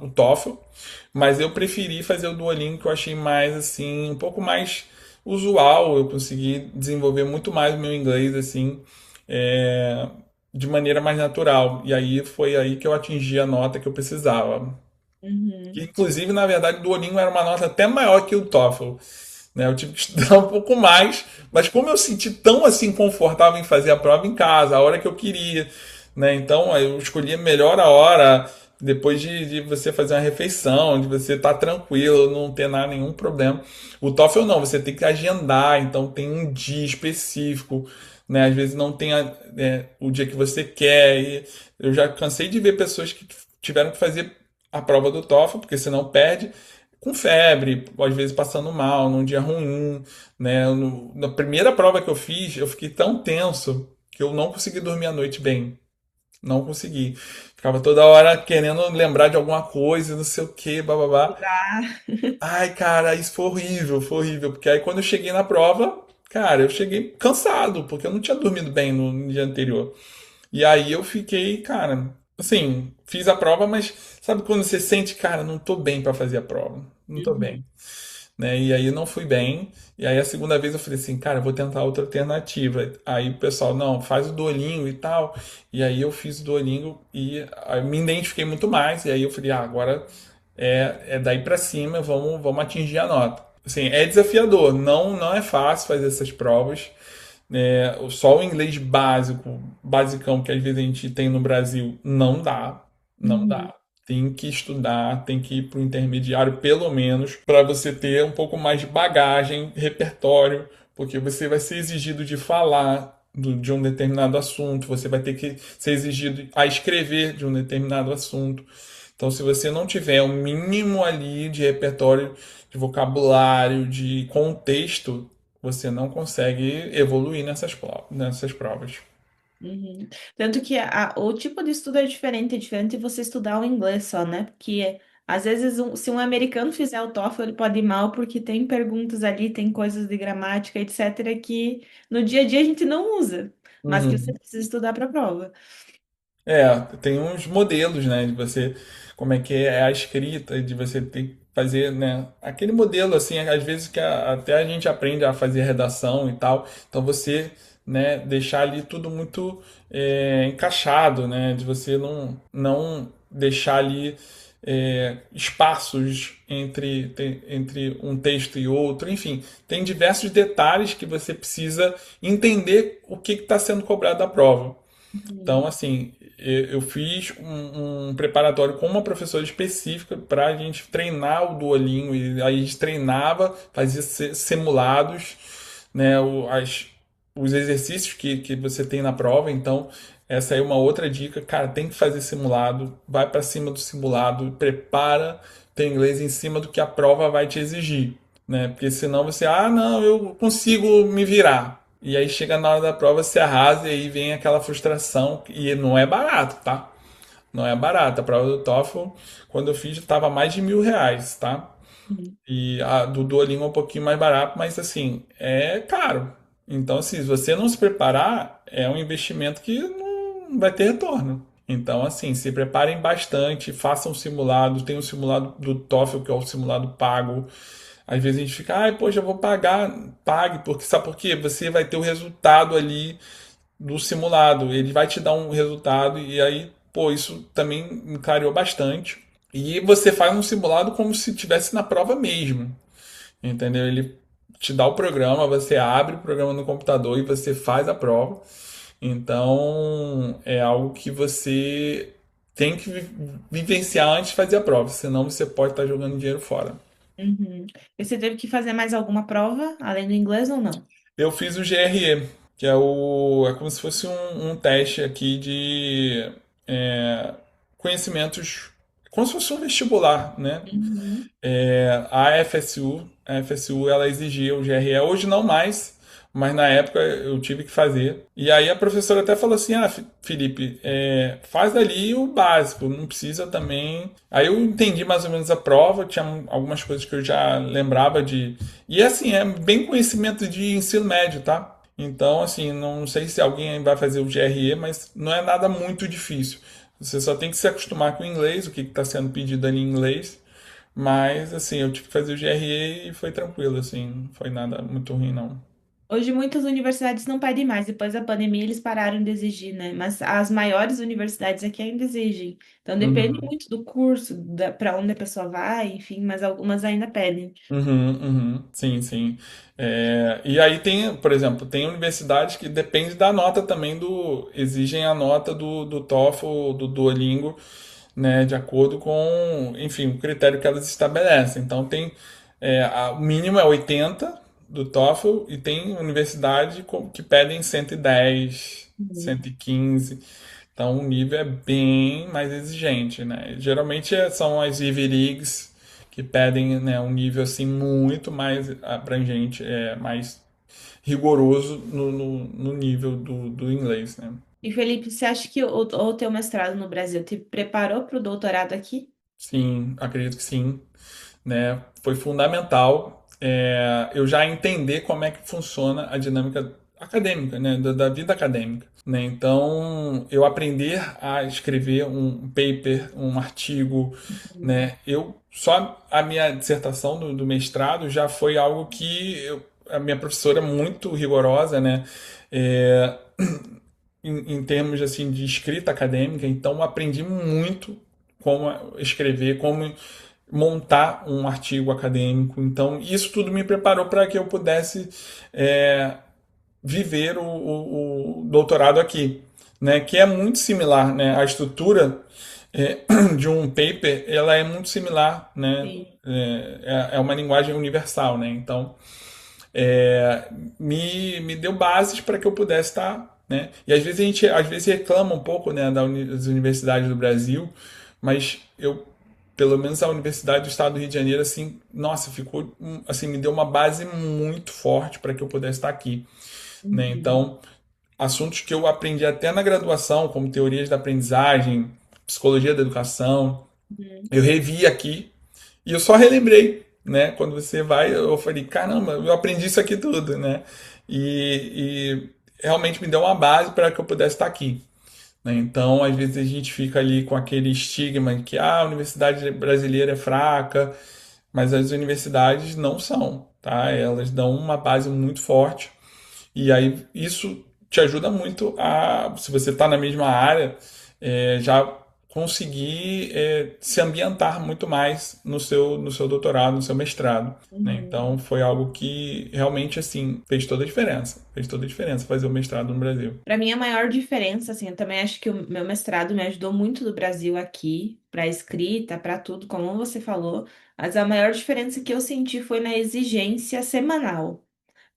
O TOEFL, mas eu preferi fazer o Duolingo que eu achei mais assim, um pouco mais usual, eu consegui desenvolver muito mais o meu inglês assim, é, de maneira mais natural. E aí foi aí que eu atingi a nota que eu precisava. Que, Uhum, inclusive, na verdade, o Duolingo era uma nota até maior que o TOEFL. Né? Eu tive que estudar um pouco mais, mas como eu senti tão assim confortável em fazer a prova em casa, a hora que eu queria, né? Então eu escolhia melhor a hora, depois de você fazer uma refeição, de você estar tranquilo, não ter nada, nenhum problema. O TOEFL não, você tem que agendar, então tem um dia específico, né? Às vezes não tem o dia que você quer. E eu já cansei de ver pessoas que tiveram que fazer a prova do TOEFL, porque senão perde, com febre, às vezes passando mal, num dia ruim, né? Na primeira prova que eu fiz, eu fiquei tão tenso que eu não consegui dormir a noite bem. Não consegui. Ficava toda hora querendo lembrar de alguma coisa, não sei o que, bababá. estudar. Ai, cara, isso foi horrível, porque aí quando eu cheguei na prova, cara, eu cheguei cansado, porque eu não tinha dormido bem no dia anterior. E aí eu fiquei, cara, assim, fiz a prova, mas sabe quando você sente, cara, não tô bem pra fazer a prova, não tô Uhum, bem, né? E aí não fui bem. E aí a segunda vez eu falei assim, cara, eu vou tentar outra alternativa. Aí o pessoal, não, faz o Duolingo e tal. E aí eu fiz o Duolingo e aí me identifiquei muito mais. E aí eu falei, ah, agora é daí pra cima, vamos atingir a nota. Assim, é desafiador, não é fácil fazer essas provas. Só o inglês básico, basicão que às vezes a gente tem no Brasil, não dá. Não uhum, dá. Tem que estudar, tem que ir para o intermediário, pelo menos, para você ter um pouco mais de bagagem, repertório, porque você vai ser exigido de falar de um determinado assunto, você vai ter que ser exigido a escrever de um determinado assunto. Então, se você não tiver um mínimo ali de repertório, de vocabulário, de contexto, você não consegue evoluir nessas provas. uhum. Tanto que o tipo de estudo é diferente de você estudar o inglês só, né? Porque às vezes se um americano fizer o TOEFL, ele pode ir mal porque tem perguntas ali, tem coisas de gramática, etc., que no dia a dia a gente não usa, mas que você Uhum. precisa estudar para a prova. Tem uns modelos, né, de você, como é que é a escrita, de você ter que fazer, né, aquele modelo, assim, às vezes que até a gente aprende a fazer redação e tal, então você, né, deixar ali tudo muito encaixado, né, de você não deixar ali espaços entre um texto e outro, enfim, tem diversos detalhes que você precisa entender o que está sendo cobrado da prova. Então, Uhum, assim, eu fiz um preparatório com uma professora específica para a gente treinar o Duolingo. E aí a gente treinava, fazia simulados, né, os exercícios que você tem na prova. Então, essa aí é uma outra dica. Cara, tem que fazer simulado, vai para cima do simulado, prepara teu inglês em cima do que a prova vai te exigir, né? Porque senão você, ah, não, eu consigo me virar. E aí chega na hora da prova, você arrasa e aí vem aquela frustração. E não é barato, tá? Não é barato. A prova do TOEFL, quando eu fiz, estava mais de R$ 1.000, tá? uhum, E a do Duolingo é um pouquinho mais barato, mas assim, é caro. Então, assim, se você não se preparar, é um investimento que não vai ter retorno. Então, assim, se preparem bastante, façam simulado. Tem um simulado do TOEFL, que é o simulado pago. Às vezes a gente fica, ai, poxa, eu vou pagar. Pague, porque sabe por quê? Você vai ter o resultado ali do simulado. Ele vai te dar um resultado e aí, pô, isso também me clareou bastante. E você faz um simulado como se estivesse na prova mesmo, entendeu? Ele te dá o programa, você abre o programa no computador e você faz a prova. Então, é algo que você tem que vivenciar antes de fazer a prova, senão você pode estar jogando dinheiro fora. uhum. E você teve que fazer mais alguma prova, além do inglês ou não? Eu fiz o GRE, que é como se fosse um teste aqui de é, conhecimentos, como se fosse um vestibular, né? Uhum, A FSU ela exigia o GRE, hoje não mais, mas na época eu tive que fazer. E aí a professora até falou assim: Ah, Felipe, faz ali o básico, não precisa também. Aí eu entendi mais ou menos a prova, tinha algumas coisas que eu já lembrava de. E assim, é bem conhecimento de ensino médio, tá? Então, assim, não sei se alguém vai fazer o GRE, mas não é nada muito difícil. Você só tem que se acostumar com o inglês, o que está sendo pedido ali em inglês. Mas, assim, eu tive que fazer o GRE e foi tranquilo, assim, não foi nada muito ruim, não. Hoje muitas universidades não pedem mais, depois da pandemia eles pararam de exigir, né? Mas as maiores universidades aqui ainda exigem. Então depende Uhum. muito do curso, para onde a pessoa vai, enfim, mas algumas ainda pedem. Uhum, uhum. Sim, sim. E aí tem, por exemplo, tem universidades que depende da nota também exigem a nota do TOEFL, do Duolingo, né, de acordo com, enfim, o critério que elas estabelecem. Então tem, o mínimo é 80 do TOEFL e tem universidade que pedem 110, Uhum. 115. Então o nível é bem mais exigente, né? Geralmente são as Ivy Leagues que pedem, né, um nível assim muito mais abrangente, mais rigoroso no nível do inglês, né? E Felipe, você acha que o teu mestrado no Brasil te preparou para o doutorado aqui? Sim, acredito que sim, né? Foi fundamental eu já entender como é que funciona a dinâmica acadêmica, né? Da vida acadêmica, né? Então, eu aprender a escrever um paper, um artigo, Uhum. né? Só a minha dissertação do mestrado já foi algo que a minha professora é muito rigorosa, né? É, em termos assim de escrita acadêmica, então aprendi muito como escrever, como montar um artigo acadêmico. Então, isso tudo me preparou para que eu pudesse é, viver o doutorado aqui, né? Que é muito similar, né? A estrutura de um paper, ela é muito similar, né? Sim. É uma linguagem universal, né? Então, me deu bases para que eu pudesse estar, né? E às vezes a gente às vezes reclama um pouco, né, das universidades do Brasil, mas pelo menos a Universidade do Estado do Rio de Janeiro, assim, nossa, ficou, assim, me deu uma base muito forte para que eu pudesse estar aqui, né? Uhum. Então, assuntos que eu aprendi até na graduação, como teorias da aprendizagem, psicologia da educação, Uhum. eu revi aqui e eu só relembrei, né? Quando você vai, eu falei, caramba, eu aprendi isso aqui tudo, né? E realmente me deu uma base para que eu pudesse estar aqui, né? Então, às vezes a gente fica ali com aquele estigma de que a universidade brasileira é fraca, mas as universidades não são, tá? Elas dão uma base muito forte e aí isso te ajuda muito se você está na mesma área, já conseguir se ambientar muito mais no seu doutorado, no seu mestrado, né? Uhum. Então foi algo que realmente assim fez toda a diferença. Fez toda a diferença fazer o mestrado no Brasil. Para mim, a maior diferença, assim, eu também acho que o meu mestrado me ajudou muito do Brasil aqui, para escrita, para tudo, como você falou, mas a maior diferença que eu senti foi na exigência semanal.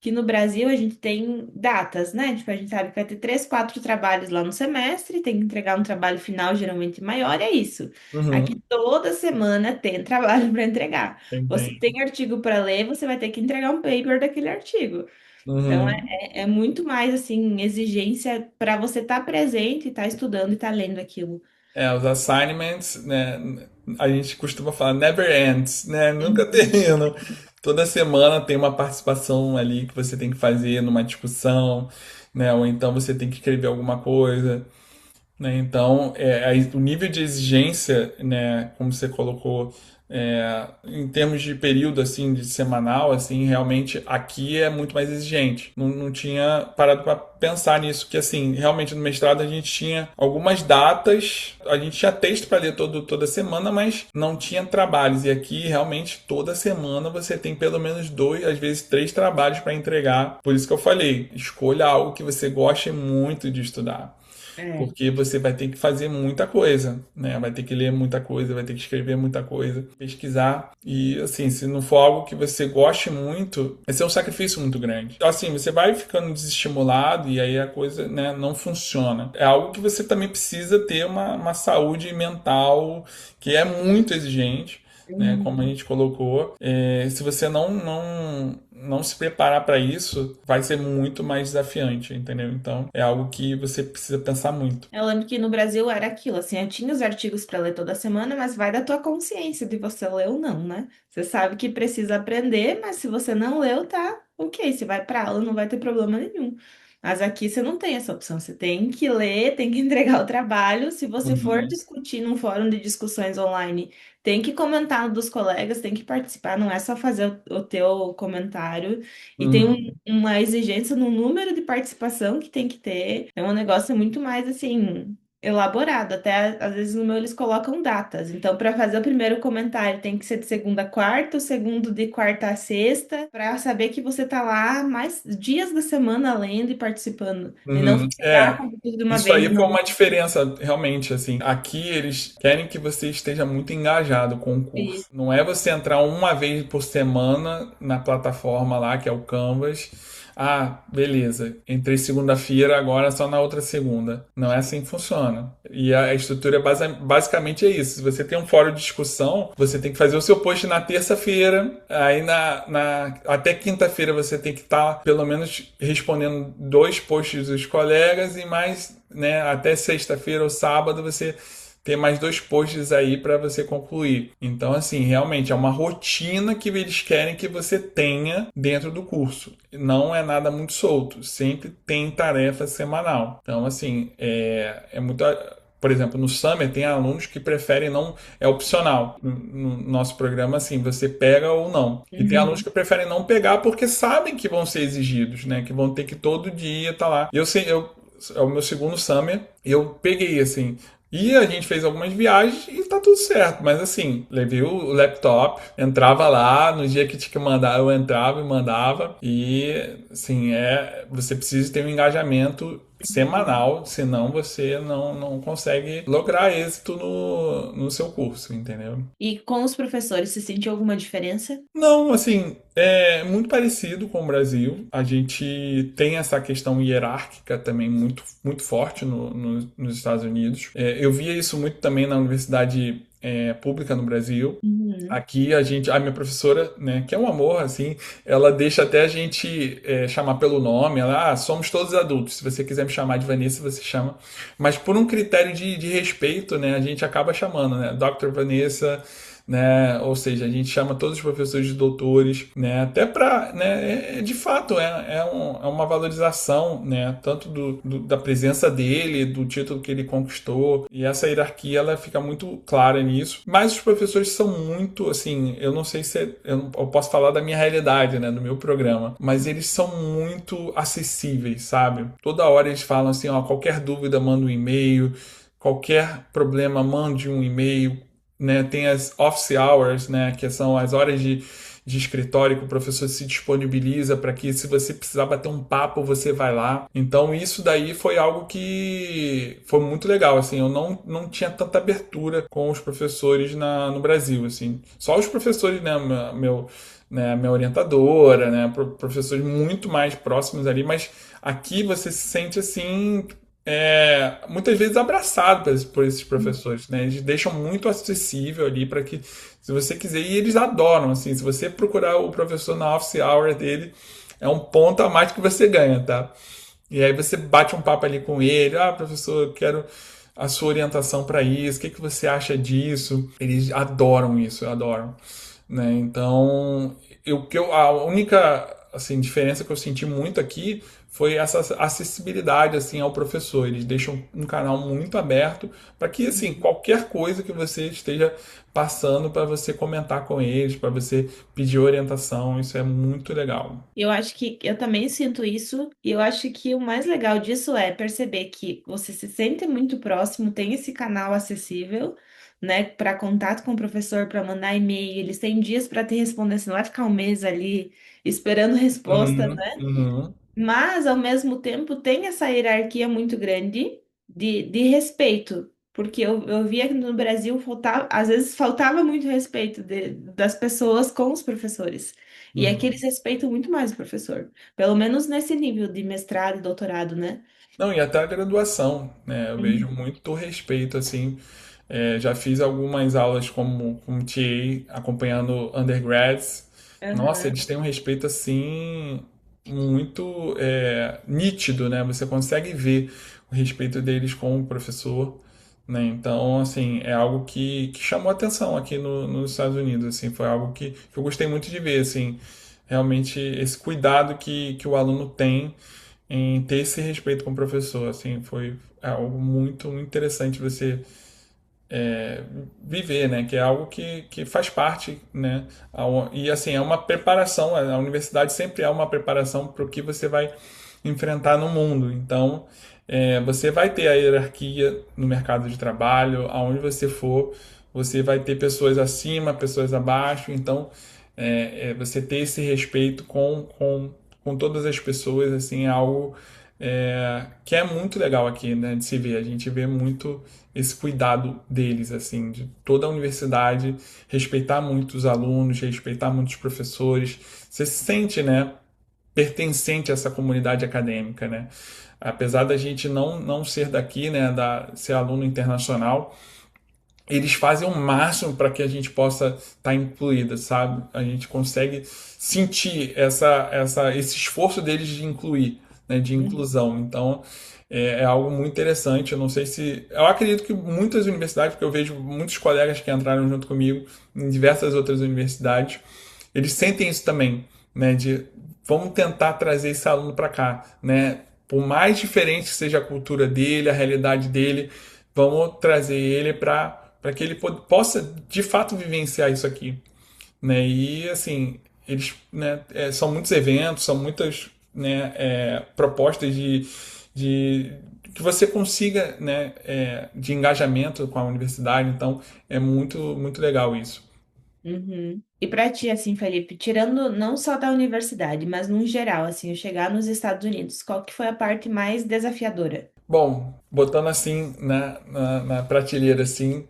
Que no Brasil a gente tem datas, né? Tipo, a gente sabe que vai ter três, quatro trabalhos lá no semestre, tem que entregar um trabalho final geralmente maior, é isso. Aqui Uhum. toda semana tem trabalho para entregar. Tem, Você tem. tem artigo para ler, você vai ter que entregar um paper daquele artigo. Então Uhum. é muito mais assim, exigência para você estar presente, estar estudando e estar lendo aquilo. Os assignments, né? A gente costuma falar never ends, né? Nunca Uhum. terminam. Toda semana tem uma participação ali que você tem que fazer numa discussão, né? Ou então você tem que escrever alguma coisa, né? Então, o nível de exigência, né, como você colocou, em termos de período assim, de semanal, assim, realmente aqui é muito mais exigente. Não tinha parado para pensar nisso, que assim, realmente no mestrado a gente tinha algumas datas, a gente tinha texto para ler toda semana, mas não tinha trabalhos. E aqui realmente toda semana você tem pelo menos dois, às vezes três trabalhos para entregar. Por isso que eu falei, escolha algo que você goste muito de estudar. É. Porque você vai ter que fazer muita coisa, né? Vai ter que ler muita coisa, vai ter que escrever muita coisa, pesquisar. E assim, se não for algo que você goste muito, vai ser um sacrifício muito grande. Então, assim, você vai ficando desestimulado e aí a coisa, né, não funciona. É algo que você também precisa ter uma saúde mental que é muito exigente. né? Como a Uhum. gente colocou, se você não se preparar para isso, vai ser muito mais desafiante, entendeu? Então, é algo que você precisa pensar muito. Eu lembro que no Brasil era aquilo, assim, eu tinha os artigos para ler toda semana, mas vai da tua consciência de você ler ou não, né? Você sabe que precisa aprender, mas se você não leu, tá ok, você vai para aula, não vai ter problema nenhum. Mas aqui você não tem essa opção, você tem que ler, tem que entregar o trabalho. Se você for Uhum, discutir num fórum de discussões online, tem que comentar no dos colegas, tem que participar, não é só fazer o teu comentário. E tem uhum. uma exigência no número de participação que tem que ter. É um negócio muito mais assim elaborado. Até às vezes no meu eles colocam datas. Então, para fazer o primeiro comentário tem que ser de segunda a quarta, o segundo de quarta a sexta, para saber que você tá lá mais dias da semana lendo e participando. E não Uhum. pegar com tudo de uma Isso vez. aí foi uma diferença, realmente, assim. Aqui eles querem que você esteja muito engajado com o curso. Isso. Não é você entrar uma vez por semana na plataforma lá, que é o Canvas. Ah, beleza. Entrei segunda-feira, agora só na outra segunda. Não é assim que funciona. E a estrutura basicamente é isso. Se você tem um fórum de discussão, você tem que fazer o seu post na terça-feira. Aí até quinta-feira você tem que estar pelo menos respondendo dois posts dos colegas e mais, né, até sexta-feira ou sábado você ter mais dois posts aí para você concluir. Então, assim, realmente é uma rotina que eles querem que você tenha dentro do curso. Não é nada muito solto, sempre tem tarefa semanal. Então, assim, é muito. Por exemplo, no Summer tem alunos que preferem não. É opcional. No nosso programa, assim, você pega ou não. E tem alunos Uhum. que preferem não pegar porque sabem que vão ser exigidos, né? Que vão ter que todo dia estar lá. Eu sei, é o meu segundo Summer, eu peguei, assim. E a gente fez algumas viagens e tá tudo certo. Mas assim, levei o laptop, entrava lá, no dia que tinha que mandar, eu entrava e mandava. E assim, você precisa ter um engajamento semanal, senão você não consegue lograr êxito no seu curso, entendeu? E com os professores, você sentiu alguma diferença? Não, assim, é muito parecido com o Brasil. A gente tem essa questão hierárquica também muito, muito forte nos Estados Unidos. Eu via isso muito também na universidade pública no Brasil. Uhum. Aqui a minha professora, né, que é um amor, assim, ela deixa até a gente chamar pelo nome. Ela, somos todos adultos. Se você quiser me chamar de Vanessa, você chama. Mas por um critério de respeito, né, a gente acaba chamando, né, Dr. Vanessa, né? Ou seja, a gente chama todos os professores de doutores, né? Até para, né? De fato, é uma valorização, né? Tanto da presença dele, do título que ele conquistou, e essa hierarquia ela fica muito clara nisso. Mas os professores são muito, assim, eu não sei se eu posso falar da minha realidade, né? Do meu programa, mas eles são muito acessíveis, sabe? Toda hora eles falam assim, ó, qualquer dúvida manda um e-mail, qualquer problema mande um e-mail, né? Tem as office hours, né? Que são as horas de escritório que o professor se disponibiliza para que, se você precisar bater um papo, você vai lá. Então, isso daí foi algo que foi muito legal. Assim, eu não tinha tanta abertura com os professores no Brasil. Assim, só os professores, né? Né, minha orientadora, né? Professores muito mais próximos ali, mas aqui você se sente assim muitas vezes abraçado por esses professores, né? Eles deixam muito acessível ali para que, se você quiser, e eles adoram, assim, se você procurar o professor na office hour dele, é um ponto a mais que você ganha, tá? E aí você bate um papo ali com ele, professor, eu quero a sua orientação para isso, o que que você acha disso? Eles adoram isso, adoram, né? Então, a única assim diferença que eu senti muito aqui foi essa acessibilidade assim ao professor. Eles deixam um canal muito aberto para que assim qualquer coisa que você esteja passando, para você comentar com eles, para você pedir orientação, isso é muito legal. Eu acho que eu também sinto isso, e eu acho que o mais legal disso é perceber que você se sente muito próximo, tem esse canal acessível, né, para contato com o professor, para mandar e-mail, eles têm dias para te responder, você não vai ficar um mês ali esperando resposta, Uhum, uhum, mas, ao mesmo tempo, tem essa hierarquia muito grande de respeito. Porque eu via que no Brasil faltava, às vezes faltava muito respeito das pessoas com os professores. E aqui uhum. eles respeitam muito mais o professor. Pelo menos nesse nível de mestrado e doutorado, né? Não, e até a graduação, né? Eu vejo Uhum. muito respeito, assim. Já fiz algumas aulas como TA, acompanhando undergrads. Nossa, Aham. eles têm um respeito assim muito nítido, né? Você consegue ver o respeito deles com o professor, né? Então, assim, é algo que chamou atenção aqui nos Estados Unidos, assim, foi algo que eu gostei muito de ver, assim, realmente esse cuidado que o aluno tem em ter esse respeito com o professor, assim, foi algo muito interessante você viver, né? Que é algo que faz parte, né? E assim, é uma preparação, a universidade sempre é uma preparação para o que você vai enfrentar no mundo. Então, você vai ter a hierarquia no mercado de trabalho, aonde você for, você vai ter pessoas acima, pessoas abaixo. Então, você ter esse respeito com todas as pessoas, assim, é algo que é muito legal aqui, né, de se ver. A gente vê muito esse cuidado deles, assim, de toda a universidade, respeitar muito os alunos, respeitar muito os professores. Você se sente, né, pertencente a essa comunidade acadêmica, né? Apesar da gente não ser daqui, né, ser aluno internacional, eles fazem o máximo para que a gente possa estar incluída, sabe? A gente consegue sentir esse esforço deles de incluir, né, de Uhum. inclusão. Então, é algo muito interessante. Eu não sei se. Eu acredito que muitas universidades, porque eu vejo muitos colegas que entraram junto comigo em diversas outras universidades, eles sentem isso também, né? De vamos tentar trazer esse aluno para cá, né? Por mais diferente que seja a cultura dele, a realidade dele, vamos trazer ele para que ele possa de fato vivenciar isso aqui, né? E assim, eles, né, são muitos eventos, são muitas, né, propostas de que você consiga, né, de engajamento com a universidade. Então é muito legal isso. Uhum. E para ti, assim, Felipe, tirando não só da universidade, mas no geral, assim, eu chegar nos Estados Unidos, qual que foi a parte mais desafiadora? Bom, botando assim na prateleira assim,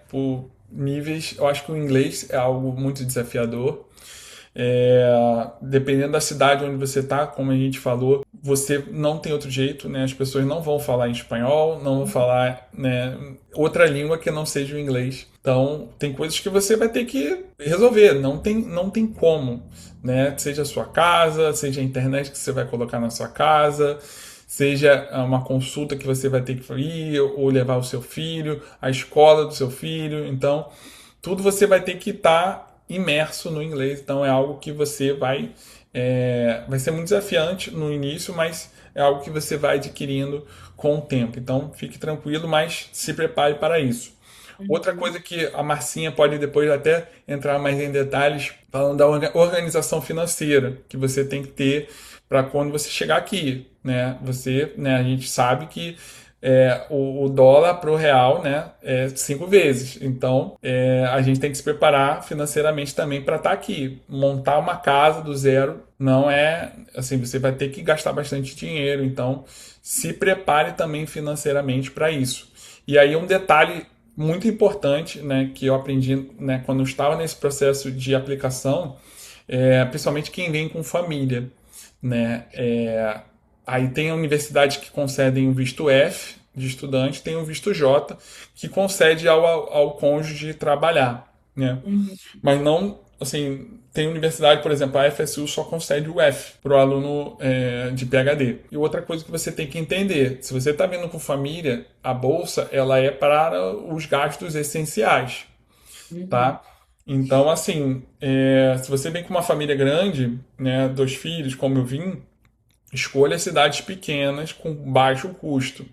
por níveis, eu acho que o inglês é algo muito desafiador. Dependendo da cidade onde você está, como a gente falou, você não tem outro jeito, né? As pessoas não vão falar em espanhol, não vão falar, né, outra língua que não seja o inglês. Então, tem coisas que você vai ter que resolver, não tem como, né? Seja a sua casa, seja a internet que você vai colocar na sua casa, seja uma consulta que você vai ter que ir ou levar o seu filho, a escola do seu filho. Então, tudo você vai ter que estar imerso no inglês. Então é algo que você vai ser muito desafiante no início, mas é algo que você vai adquirindo com o tempo. Então fique tranquilo, mas se prepare para isso. Outra Uhum. coisa que a Marcinha pode depois até entrar mais em detalhes, falando da organização financeira que você tem que ter para quando você chegar aqui, né? Né, a gente sabe que o dólar para o real, né, é 5 vezes. Então, a gente tem que se preparar financeiramente também para estar aqui. Montar uma casa do zero não é assim, você vai ter que gastar bastante dinheiro. Então, se prepare também financeiramente para isso. E aí um detalhe muito importante, né, que eu aprendi, né, quando eu estava nesse processo de aplicação, principalmente quem vem com família, né, aí tem a universidade que concedem o visto F de estudante, tem o visto J que concede ao cônjuge trabalhar, né? Uhum. Mas não, assim, tem universidade, por exemplo, a FSU só concede o F para o aluno de PhD. E outra coisa que você tem que entender, se você está vindo com família, a bolsa ela é para os gastos essenciais, Uhum. tá? Então, assim, se você vem com uma família grande, né, 2 filhos, como eu vim, escolha cidades pequenas com baixo custo,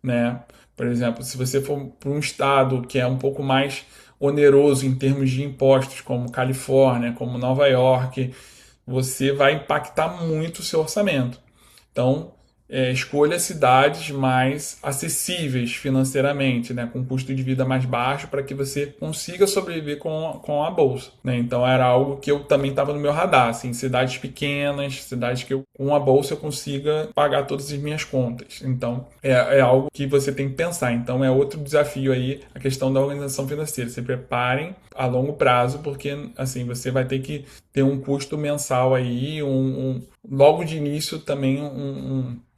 né? Por exemplo, se você for para um estado que é um pouco mais oneroso em termos de impostos, como Califórnia, como Nova York, você vai impactar muito o seu orçamento. Então, escolha cidades mais acessíveis financeiramente, né, com custo de vida mais baixo, para que você consiga sobreviver com a bolsa, né? Então, era algo que eu também estava no meu radar, assim, cidades pequenas, cidades que com a bolsa eu consiga pagar todas as minhas contas. Então, é algo que você tem que pensar. Então, é outro desafio aí, a questão da organização financeira. Se preparem a longo prazo, porque assim você vai ter que ter um custo mensal aí, logo de início também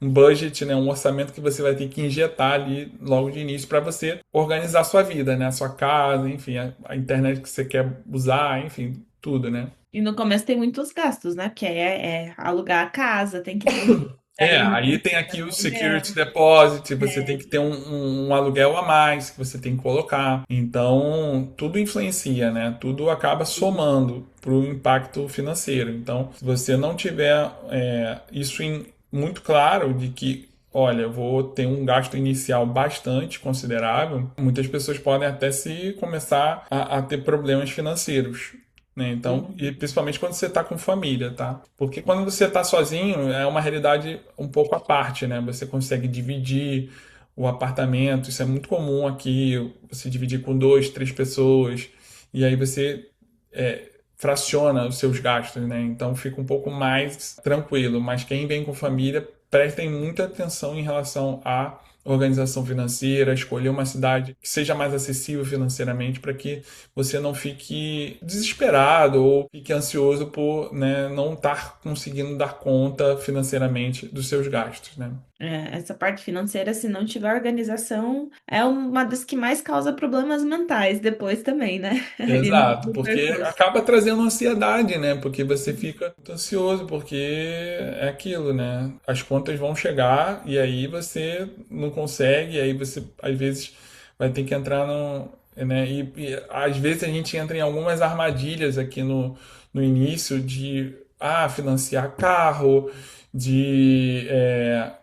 um budget, né, um orçamento que você vai ter que injetar ali logo de início para você organizar a sua vida, né, a sua casa, enfim, a internet que você quer usar, enfim, tudo, né? E no começo tem muitos gastos, né? Porque é alugar a casa, tem que ter Aí ali tem aqui o security aluguel. deposit, você tem É. que ter um aluguel a mais que você tem que colocar. Então, tudo influencia, né? Tudo acaba somando para o impacto financeiro. Então, se você não tiver isso muito claro de que, olha, eu vou ter um gasto inicial bastante considerável, muitas pessoas podem até se começar a ter problemas financeiros, né? Então, e Uhum. principalmente quando você está com família, tá? Porque quando você está sozinho é uma realidade um pouco à parte, né? Você consegue dividir o apartamento, isso é muito comum aqui, você dividir com duas, três pessoas, e aí você fraciona os seus gastos, né? Então fica um pouco mais tranquilo. Mas quem vem com família, prestem muita atenção em relação à organização financeira, escolher uma cidade que seja mais acessível financeiramente para que você não fique desesperado ou fique ansioso por, né, não estar conseguindo dar conta financeiramente dos seus gastos, né? Essa parte financeira, se não tiver organização, é uma das que mais causa problemas mentais depois também, né? Ali Exato, no porque percurso. acaba trazendo ansiedade, né? Porque você fica muito ansioso, porque é aquilo, né? As contas vão chegar e aí você não consegue, e aí você às vezes vai ter que entrar no, né? E às vezes a gente entra em algumas armadilhas aqui no início de financiar carro, de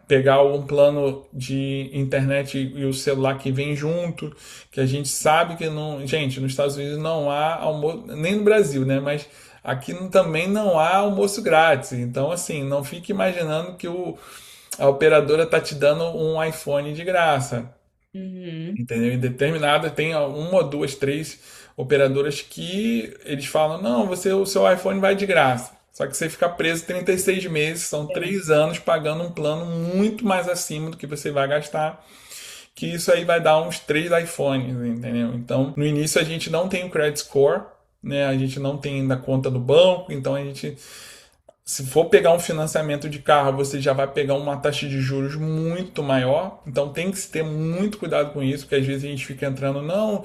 pegar um plano de internet e o celular que vem junto, que a gente sabe que não. Gente, nos Estados Unidos não há almoço, nem no Brasil, né? Mas aqui também não há almoço grátis. Então, assim, não fique imaginando que a operadora tá te dando um iPhone de graça. Uhum. Entendeu? Em determinada, tem uma, duas, três operadoras que eles falam: não, o seu iPhone vai de graça. Só que você fica preso 36 meses, são É. 3 anos pagando um plano muito mais acima do que você vai gastar, que isso aí vai dar uns 3 iPhones, entendeu? Então, no início a gente não tem o credit score, né? A gente não tem ainda conta no banco, então a gente, se for pegar um financiamento de carro, você já vai pegar uma taxa de juros muito maior. Então tem que se ter muito cuidado com isso, porque às vezes a gente fica entrando, não,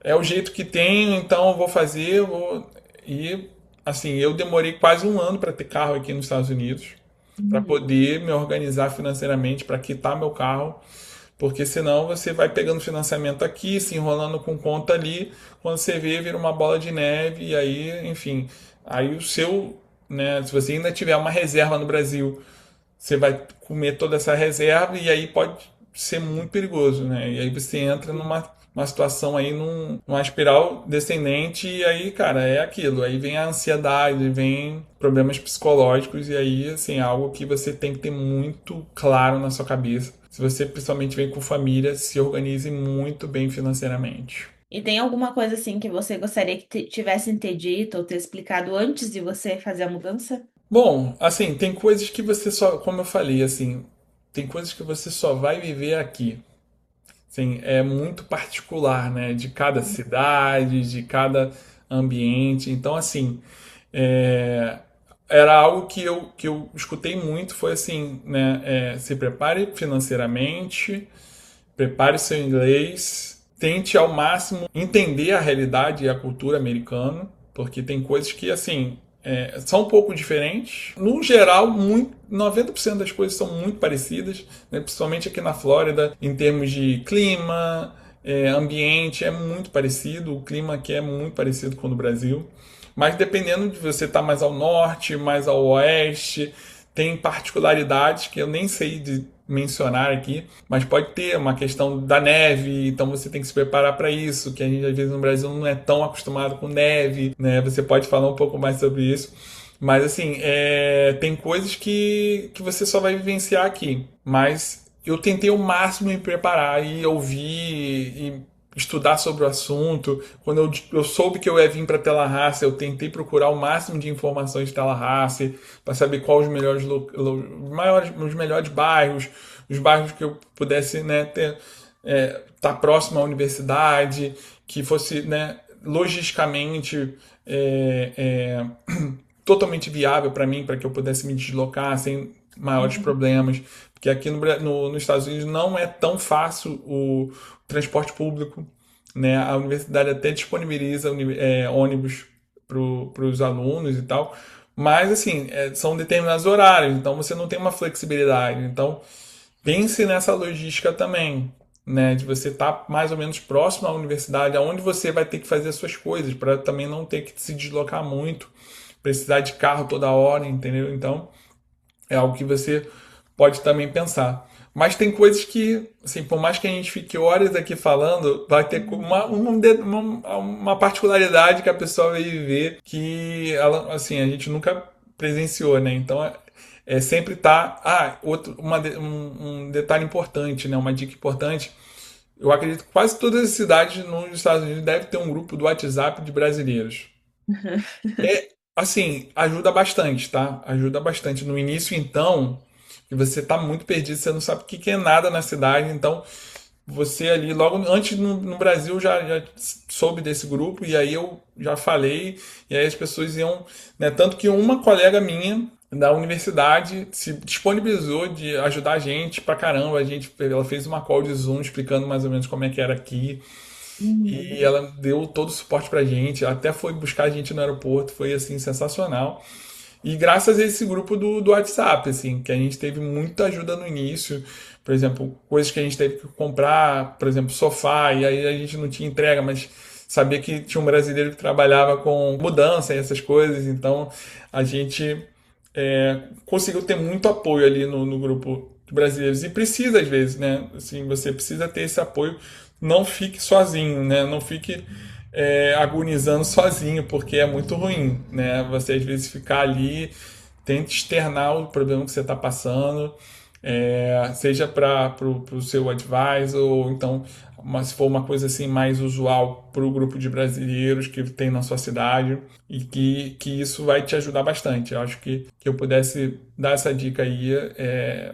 é o jeito que tenho, então eu vou fazer, e assim, eu demorei quase um ano para ter carro aqui nos Estados Unidos, para Uhum. poder me organizar financeiramente, para quitar meu carro, porque senão você vai pegando financiamento aqui, se enrolando com conta ali, quando você vê, vira uma bola de neve, e aí, enfim, aí o seu, né, se você ainda tiver uma reserva no Brasil, você vai comer toda essa reserva e aí pode ser muito perigoso, né? E aí você entra numa situação aí, numa espiral descendente e aí, cara, é aquilo. Aí vem a ansiedade, vem problemas psicológicos e aí, assim, é algo que você tem que ter muito claro na sua cabeça. Se você principalmente vem com família, se organize muito bem financeiramente. E tem alguma coisa assim que você gostaria que tivessem ter dito ou ter explicado antes de você fazer a mudança? Bom, assim, tem coisas que você só, como eu falei, assim, tem coisas que você só vai viver aqui. Sim, é muito particular, né? De cada cidade, de cada ambiente. Então, assim, é, era algo que eu escutei muito, foi assim, né? Se prepare financeiramente, prepare seu inglês, tente ao máximo entender a realidade e a cultura americana, porque tem coisas que, assim, são um pouco diferentes. No geral, 90% das coisas são muito parecidas, né? Principalmente aqui na Flórida, em termos de clima, ambiente, é muito parecido. O clima aqui é muito parecido com o do Brasil. Mas dependendo de você estar mais ao norte, mais ao oeste, tem particularidades que eu nem sei mencionar aqui, mas pode ter uma questão da neve, então você tem que se preparar para isso, que a gente às vezes no Brasil não é tão acostumado com neve, né? Você pode falar um pouco mais sobre isso. Mas assim, tem coisas que você só vai vivenciar aqui. Mas eu tentei o máximo me preparar e ouvir e estudar sobre o assunto. Quando eu soube que eu ia vir para Tallahassee, eu tentei procurar o máximo de informações de Tallahassee para saber quais os melhores, os melhores bairros, os bairros que eu pudesse, né, ter, tá próximo à universidade, que fosse, né, logisticamente totalmente viável para mim, para que eu pudesse me deslocar sem maiores Uhum. problemas, porque aqui nos Estados Unidos não é tão fácil o transporte público, né? A universidade até disponibiliza ônibus para os alunos e tal, mas assim, são determinados horários, então você não tem uma flexibilidade. Então, pense nessa logística também, né? De você estar mais ou menos próximo à universidade, aonde você vai ter que fazer as suas coisas, para também não ter que se deslocar muito, precisar de carro toda hora, entendeu? Então, é algo que você pode também pensar. Mas tem coisas que, assim, por mais que a gente fique horas aqui falando, vai ter uma particularidade que a pessoa vai viver que ela, assim, a gente nunca presenciou, né? Então é sempre tá. Um detalhe importante, né? Uma dica importante. Eu acredito que quase todas as cidades nos Estados Unidos devem ter um grupo do WhatsApp de brasileiros. É, assim, ajuda bastante, tá? Ajuda bastante. No início, então, que você tá muito perdido, você não sabe o que que é nada na cidade, então você ali, logo antes no Brasil, já soube desse grupo, e aí eu já falei, e aí as pessoas iam, né? Tanto que uma colega minha da universidade se disponibilizou de ajudar a gente pra caramba. Ela fez uma call de Zoom explicando mais ou menos como é que era aqui. E Uhum. ela deu todo o suporte pra gente, até foi buscar a gente no aeroporto, foi assim sensacional. E graças a esse grupo do WhatsApp, assim, que a gente teve muita ajuda no início, por exemplo, coisas que a gente teve que comprar, por exemplo, sofá, e aí a gente não tinha entrega, mas sabia que tinha um brasileiro que trabalhava com mudança e essas coisas, então a gente conseguiu ter muito apoio ali no grupo de brasileiros. E precisa, às vezes, né? Assim, você precisa ter esse apoio. Não fique sozinho, né? Não fique agonizando sozinho, porque é muito ruim, né? Você, às vezes, ficar ali, tente externar o problema que você está passando, seja para o seu advisor, ou então, se for uma coisa assim mais usual para o grupo de brasileiros que tem na sua cidade, e que isso vai te ajudar bastante. Eu acho que eu pudesse dar essa dica aí,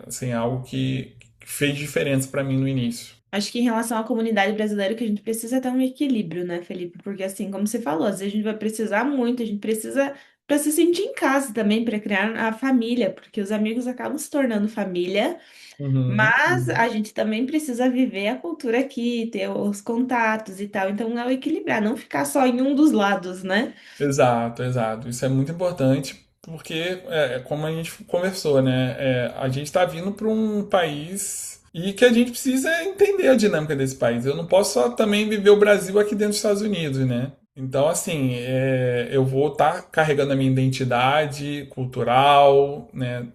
assim, algo que fez diferença para mim no início. Acho que em relação à comunidade brasileira, que a gente precisa ter um equilíbrio, né, Felipe? Porque assim, como você falou, às vezes a gente vai precisar muito, a gente precisa para se sentir em casa também, para criar a família, porque os amigos acabam se tornando família, Uhum, mas uhum. a gente também precisa viver a cultura aqui, ter os contatos e tal. Então é o equilibrar, não ficar só em um dos lados, né? Exato, exato. Isso é muito importante porque, como a gente conversou, né? A gente está vindo para um país e que a gente precisa entender a dinâmica desse país. Eu não posso só também viver o Brasil aqui dentro dos Estados Unidos, né? Então, assim, eu vou estar carregando a minha identidade cultural, né?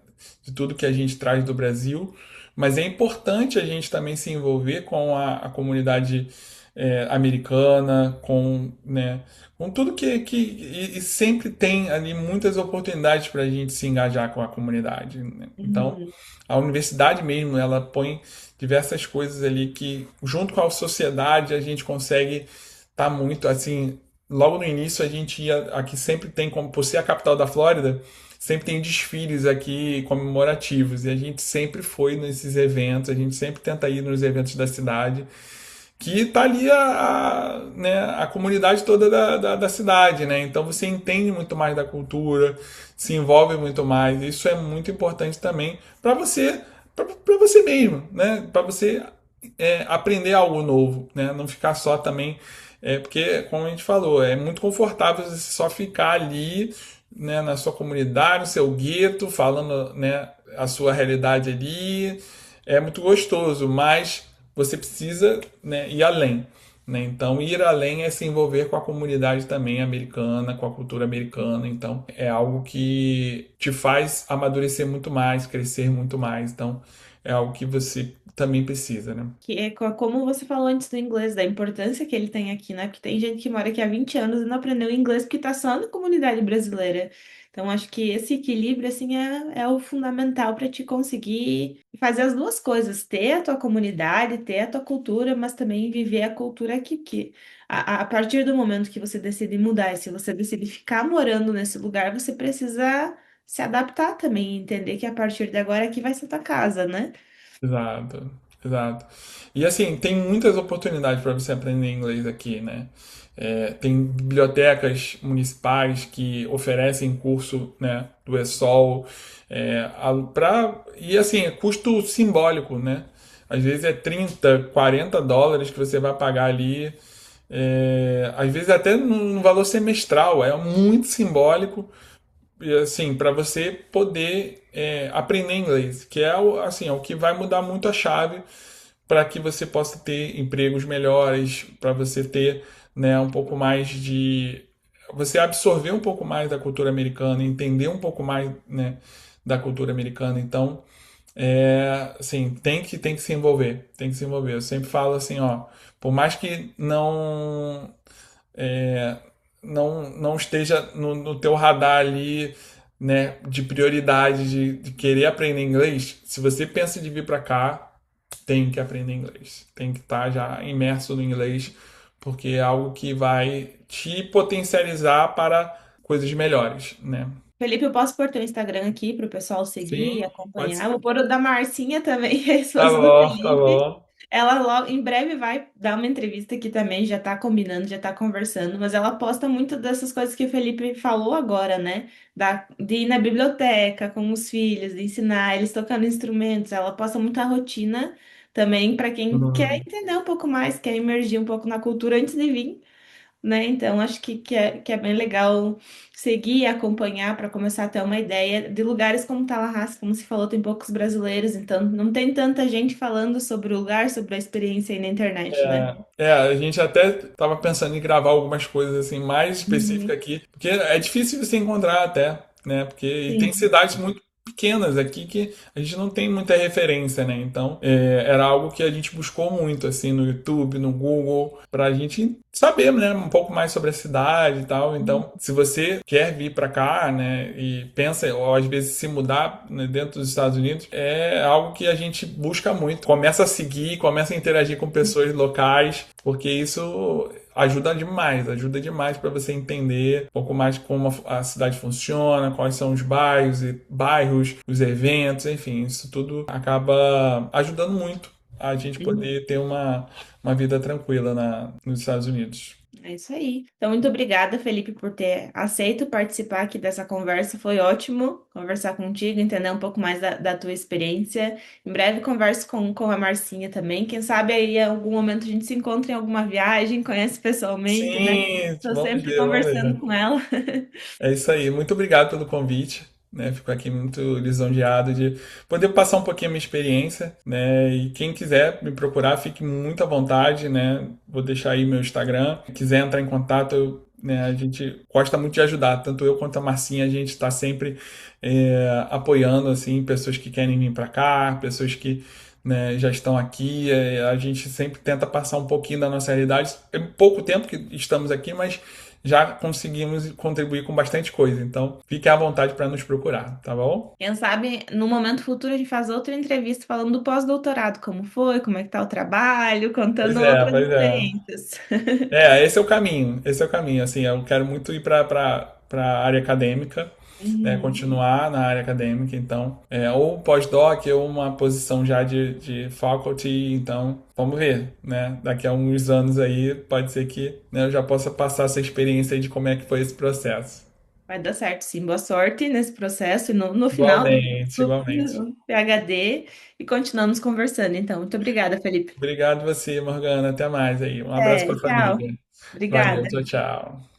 De tudo que a gente traz do Brasil, mas é importante a gente também se envolver com a comunidade americana, né, com tudo e sempre tem ali muitas oportunidades para a gente se engajar com a comunidade, né? Então, Uhum. a universidade mesmo, ela põe diversas coisas ali que, junto com a sociedade, a gente consegue estar muito, assim, logo no início a gente ia, aqui sempre tem, como por ser a capital da Flórida, sempre tem desfiles aqui comemorativos, e a gente sempre foi nesses eventos, a gente sempre tenta ir nos eventos da cidade, que tá ali né, a comunidade toda da cidade, né? Então você entende muito mais da cultura, se envolve muito mais. Isso é muito importante também para você mesmo, né? Para você aprender algo novo, né? Não ficar só também, porque como a gente falou, é muito confortável você só ficar ali, né, na sua comunidade, no seu gueto, falando, né, a sua realidade ali. É muito gostoso, mas você precisa, né, ir além. Né? Então, ir além é se envolver com a comunidade também americana, com a cultura americana. Então, é algo que te faz amadurecer muito mais, crescer muito mais. Então, é algo que você também precisa, né? Que é como você falou antes do inglês, da importância que ele tem aqui, né? Porque tem gente que mora aqui há 20 anos e não aprendeu inglês porque tá só na comunidade brasileira. Então, acho que esse equilíbrio, assim, é o fundamental para te conseguir fazer as duas coisas, ter a tua comunidade, ter a tua cultura, mas também viver a cultura aqui, que a partir do momento que você decide mudar, e se você decide ficar morando nesse lugar, você precisa se adaptar também, entender que a partir de agora aqui vai ser tua casa, né? Exato, exato. E assim, tem muitas oportunidades para você aprender inglês aqui, né? Tem bibliotecas municipais que oferecem curso, né, do ESOL, e assim, é custo simbólico, né? Às vezes é 30, US$ 40 que você vai pagar ali, às vezes até no valor semestral, é muito simbólico, e, assim, para você poder aprender inglês, que é assim, é o que vai mudar muito a chave para que você possa ter empregos melhores, para você ter, né, um pouco mais de você absorver um pouco mais da cultura americana, entender um pouco mais, né, da cultura americana. Então, assim, tem que se envolver, tem que se envolver. Eu sempre falo assim, ó, por mais que é, não esteja no teu radar ali, né, de prioridade de querer aprender inglês, se você pensa de vir para cá, tem que aprender inglês. Tem que estar já imerso no inglês, porque é algo que vai te potencializar para coisas melhores, né? Felipe, eu posso pôr teu Instagram aqui para o pessoal seguir Sim, e pode acompanhar. Eu vou ser. pôr o da Marcinha também, que é a Tá esposa do bom, tá Felipe. bom. Ela logo, em breve vai dar uma entrevista aqui também, já tá combinando, já tá conversando, mas ela posta muito dessas coisas que o Felipe falou agora, né? De ir na biblioteca com os filhos, de ensinar eles tocando instrumentos. Ela posta muita rotina também para quem quer Hum. entender um pouco mais, quer emergir um pouco na cultura antes de vir, né? Então, acho que é bem legal seguir e acompanhar para começar a ter uma ideia de lugares como Tallahassee, como se falou, tem poucos brasileiros, então não tem tanta gente falando sobre o lugar, sobre a experiência aí na internet, né? A gente até tava pensando em gravar algumas coisas assim mais específicas Uhum. aqui, porque é difícil você encontrar até, né? Porque e tem Sim. cidades muito pequenas aqui que a gente não tem muita referência, né? Então, era algo que a gente buscou muito assim no YouTube, no Google, pra gente saber, né, um pouco mais sobre a cidade e tal. Então, se você quer vir para cá, né, e pensa ou às vezes se mudar, né, dentro dos Estados Unidos, é algo que a gente busca muito. Começa a seguir, começa a interagir com pessoas locais, porque isso ajuda demais para você entender um pouco mais como a cidade funciona, quais são os bairros, os eventos, enfim, isso tudo acaba ajudando muito a gente Uhum. poder ter uma vida tranquila nos Estados Unidos. É isso aí. Então, muito obrigada, Felipe, por ter aceito participar aqui dessa conversa. Foi ótimo conversar contigo, entender um pouco mais da tua experiência. Em breve converso com a Marcinha também. Quem sabe aí em algum momento a gente se encontra em alguma viagem, conhece pessoalmente, né? Sim, Estou vamos sempre ver, vamos conversando ver. com ela. É isso aí. Muito obrigado pelo convite. Né, fico aqui muito lisonjeado de poder passar um pouquinho a minha experiência, né? E quem quiser me procurar, fique muito à vontade, né? Vou deixar aí meu Instagram. Se quiser entrar em contato, né? A gente gosta muito de ajudar, tanto eu quanto a Marcinha, a gente está sempre apoiando assim pessoas que querem vir para cá, pessoas que, né, já estão aqui. A gente sempre tenta passar um pouquinho da nossa realidade. É pouco tempo que estamos aqui, mas já conseguimos contribuir com bastante coisa. Então, fique à vontade para nos procurar, tá bom? Quem sabe no momento futuro a gente faz outra entrevista falando do pós-doutorado, como foi, como é que tá o trabalho, Pois contando é, outras pois é. experiências. Esse é o caminho. Esse é o caminho. Assim, eu quero muito ir para a área acadêmica, né, Uhum. continuar na área acadêmica. Então, ou pós-doc ou uma posição já de faculty. Então, vamos ver, né? Daqui a uns anos aí, pode ser que, né, eu já possa passar essa experiência aí de como é que foi esse processo. Vai dar certo, sim. Boa sorte nesse processo e no final Igualmente, igualmente. do PhD e continuamos conversando. Então, muito obrigada, Felipe. Obrigado você, Morgana. Até mais aí. Um abraço para a Tchau. família. Valeu, Obrigada. tchau, tchau.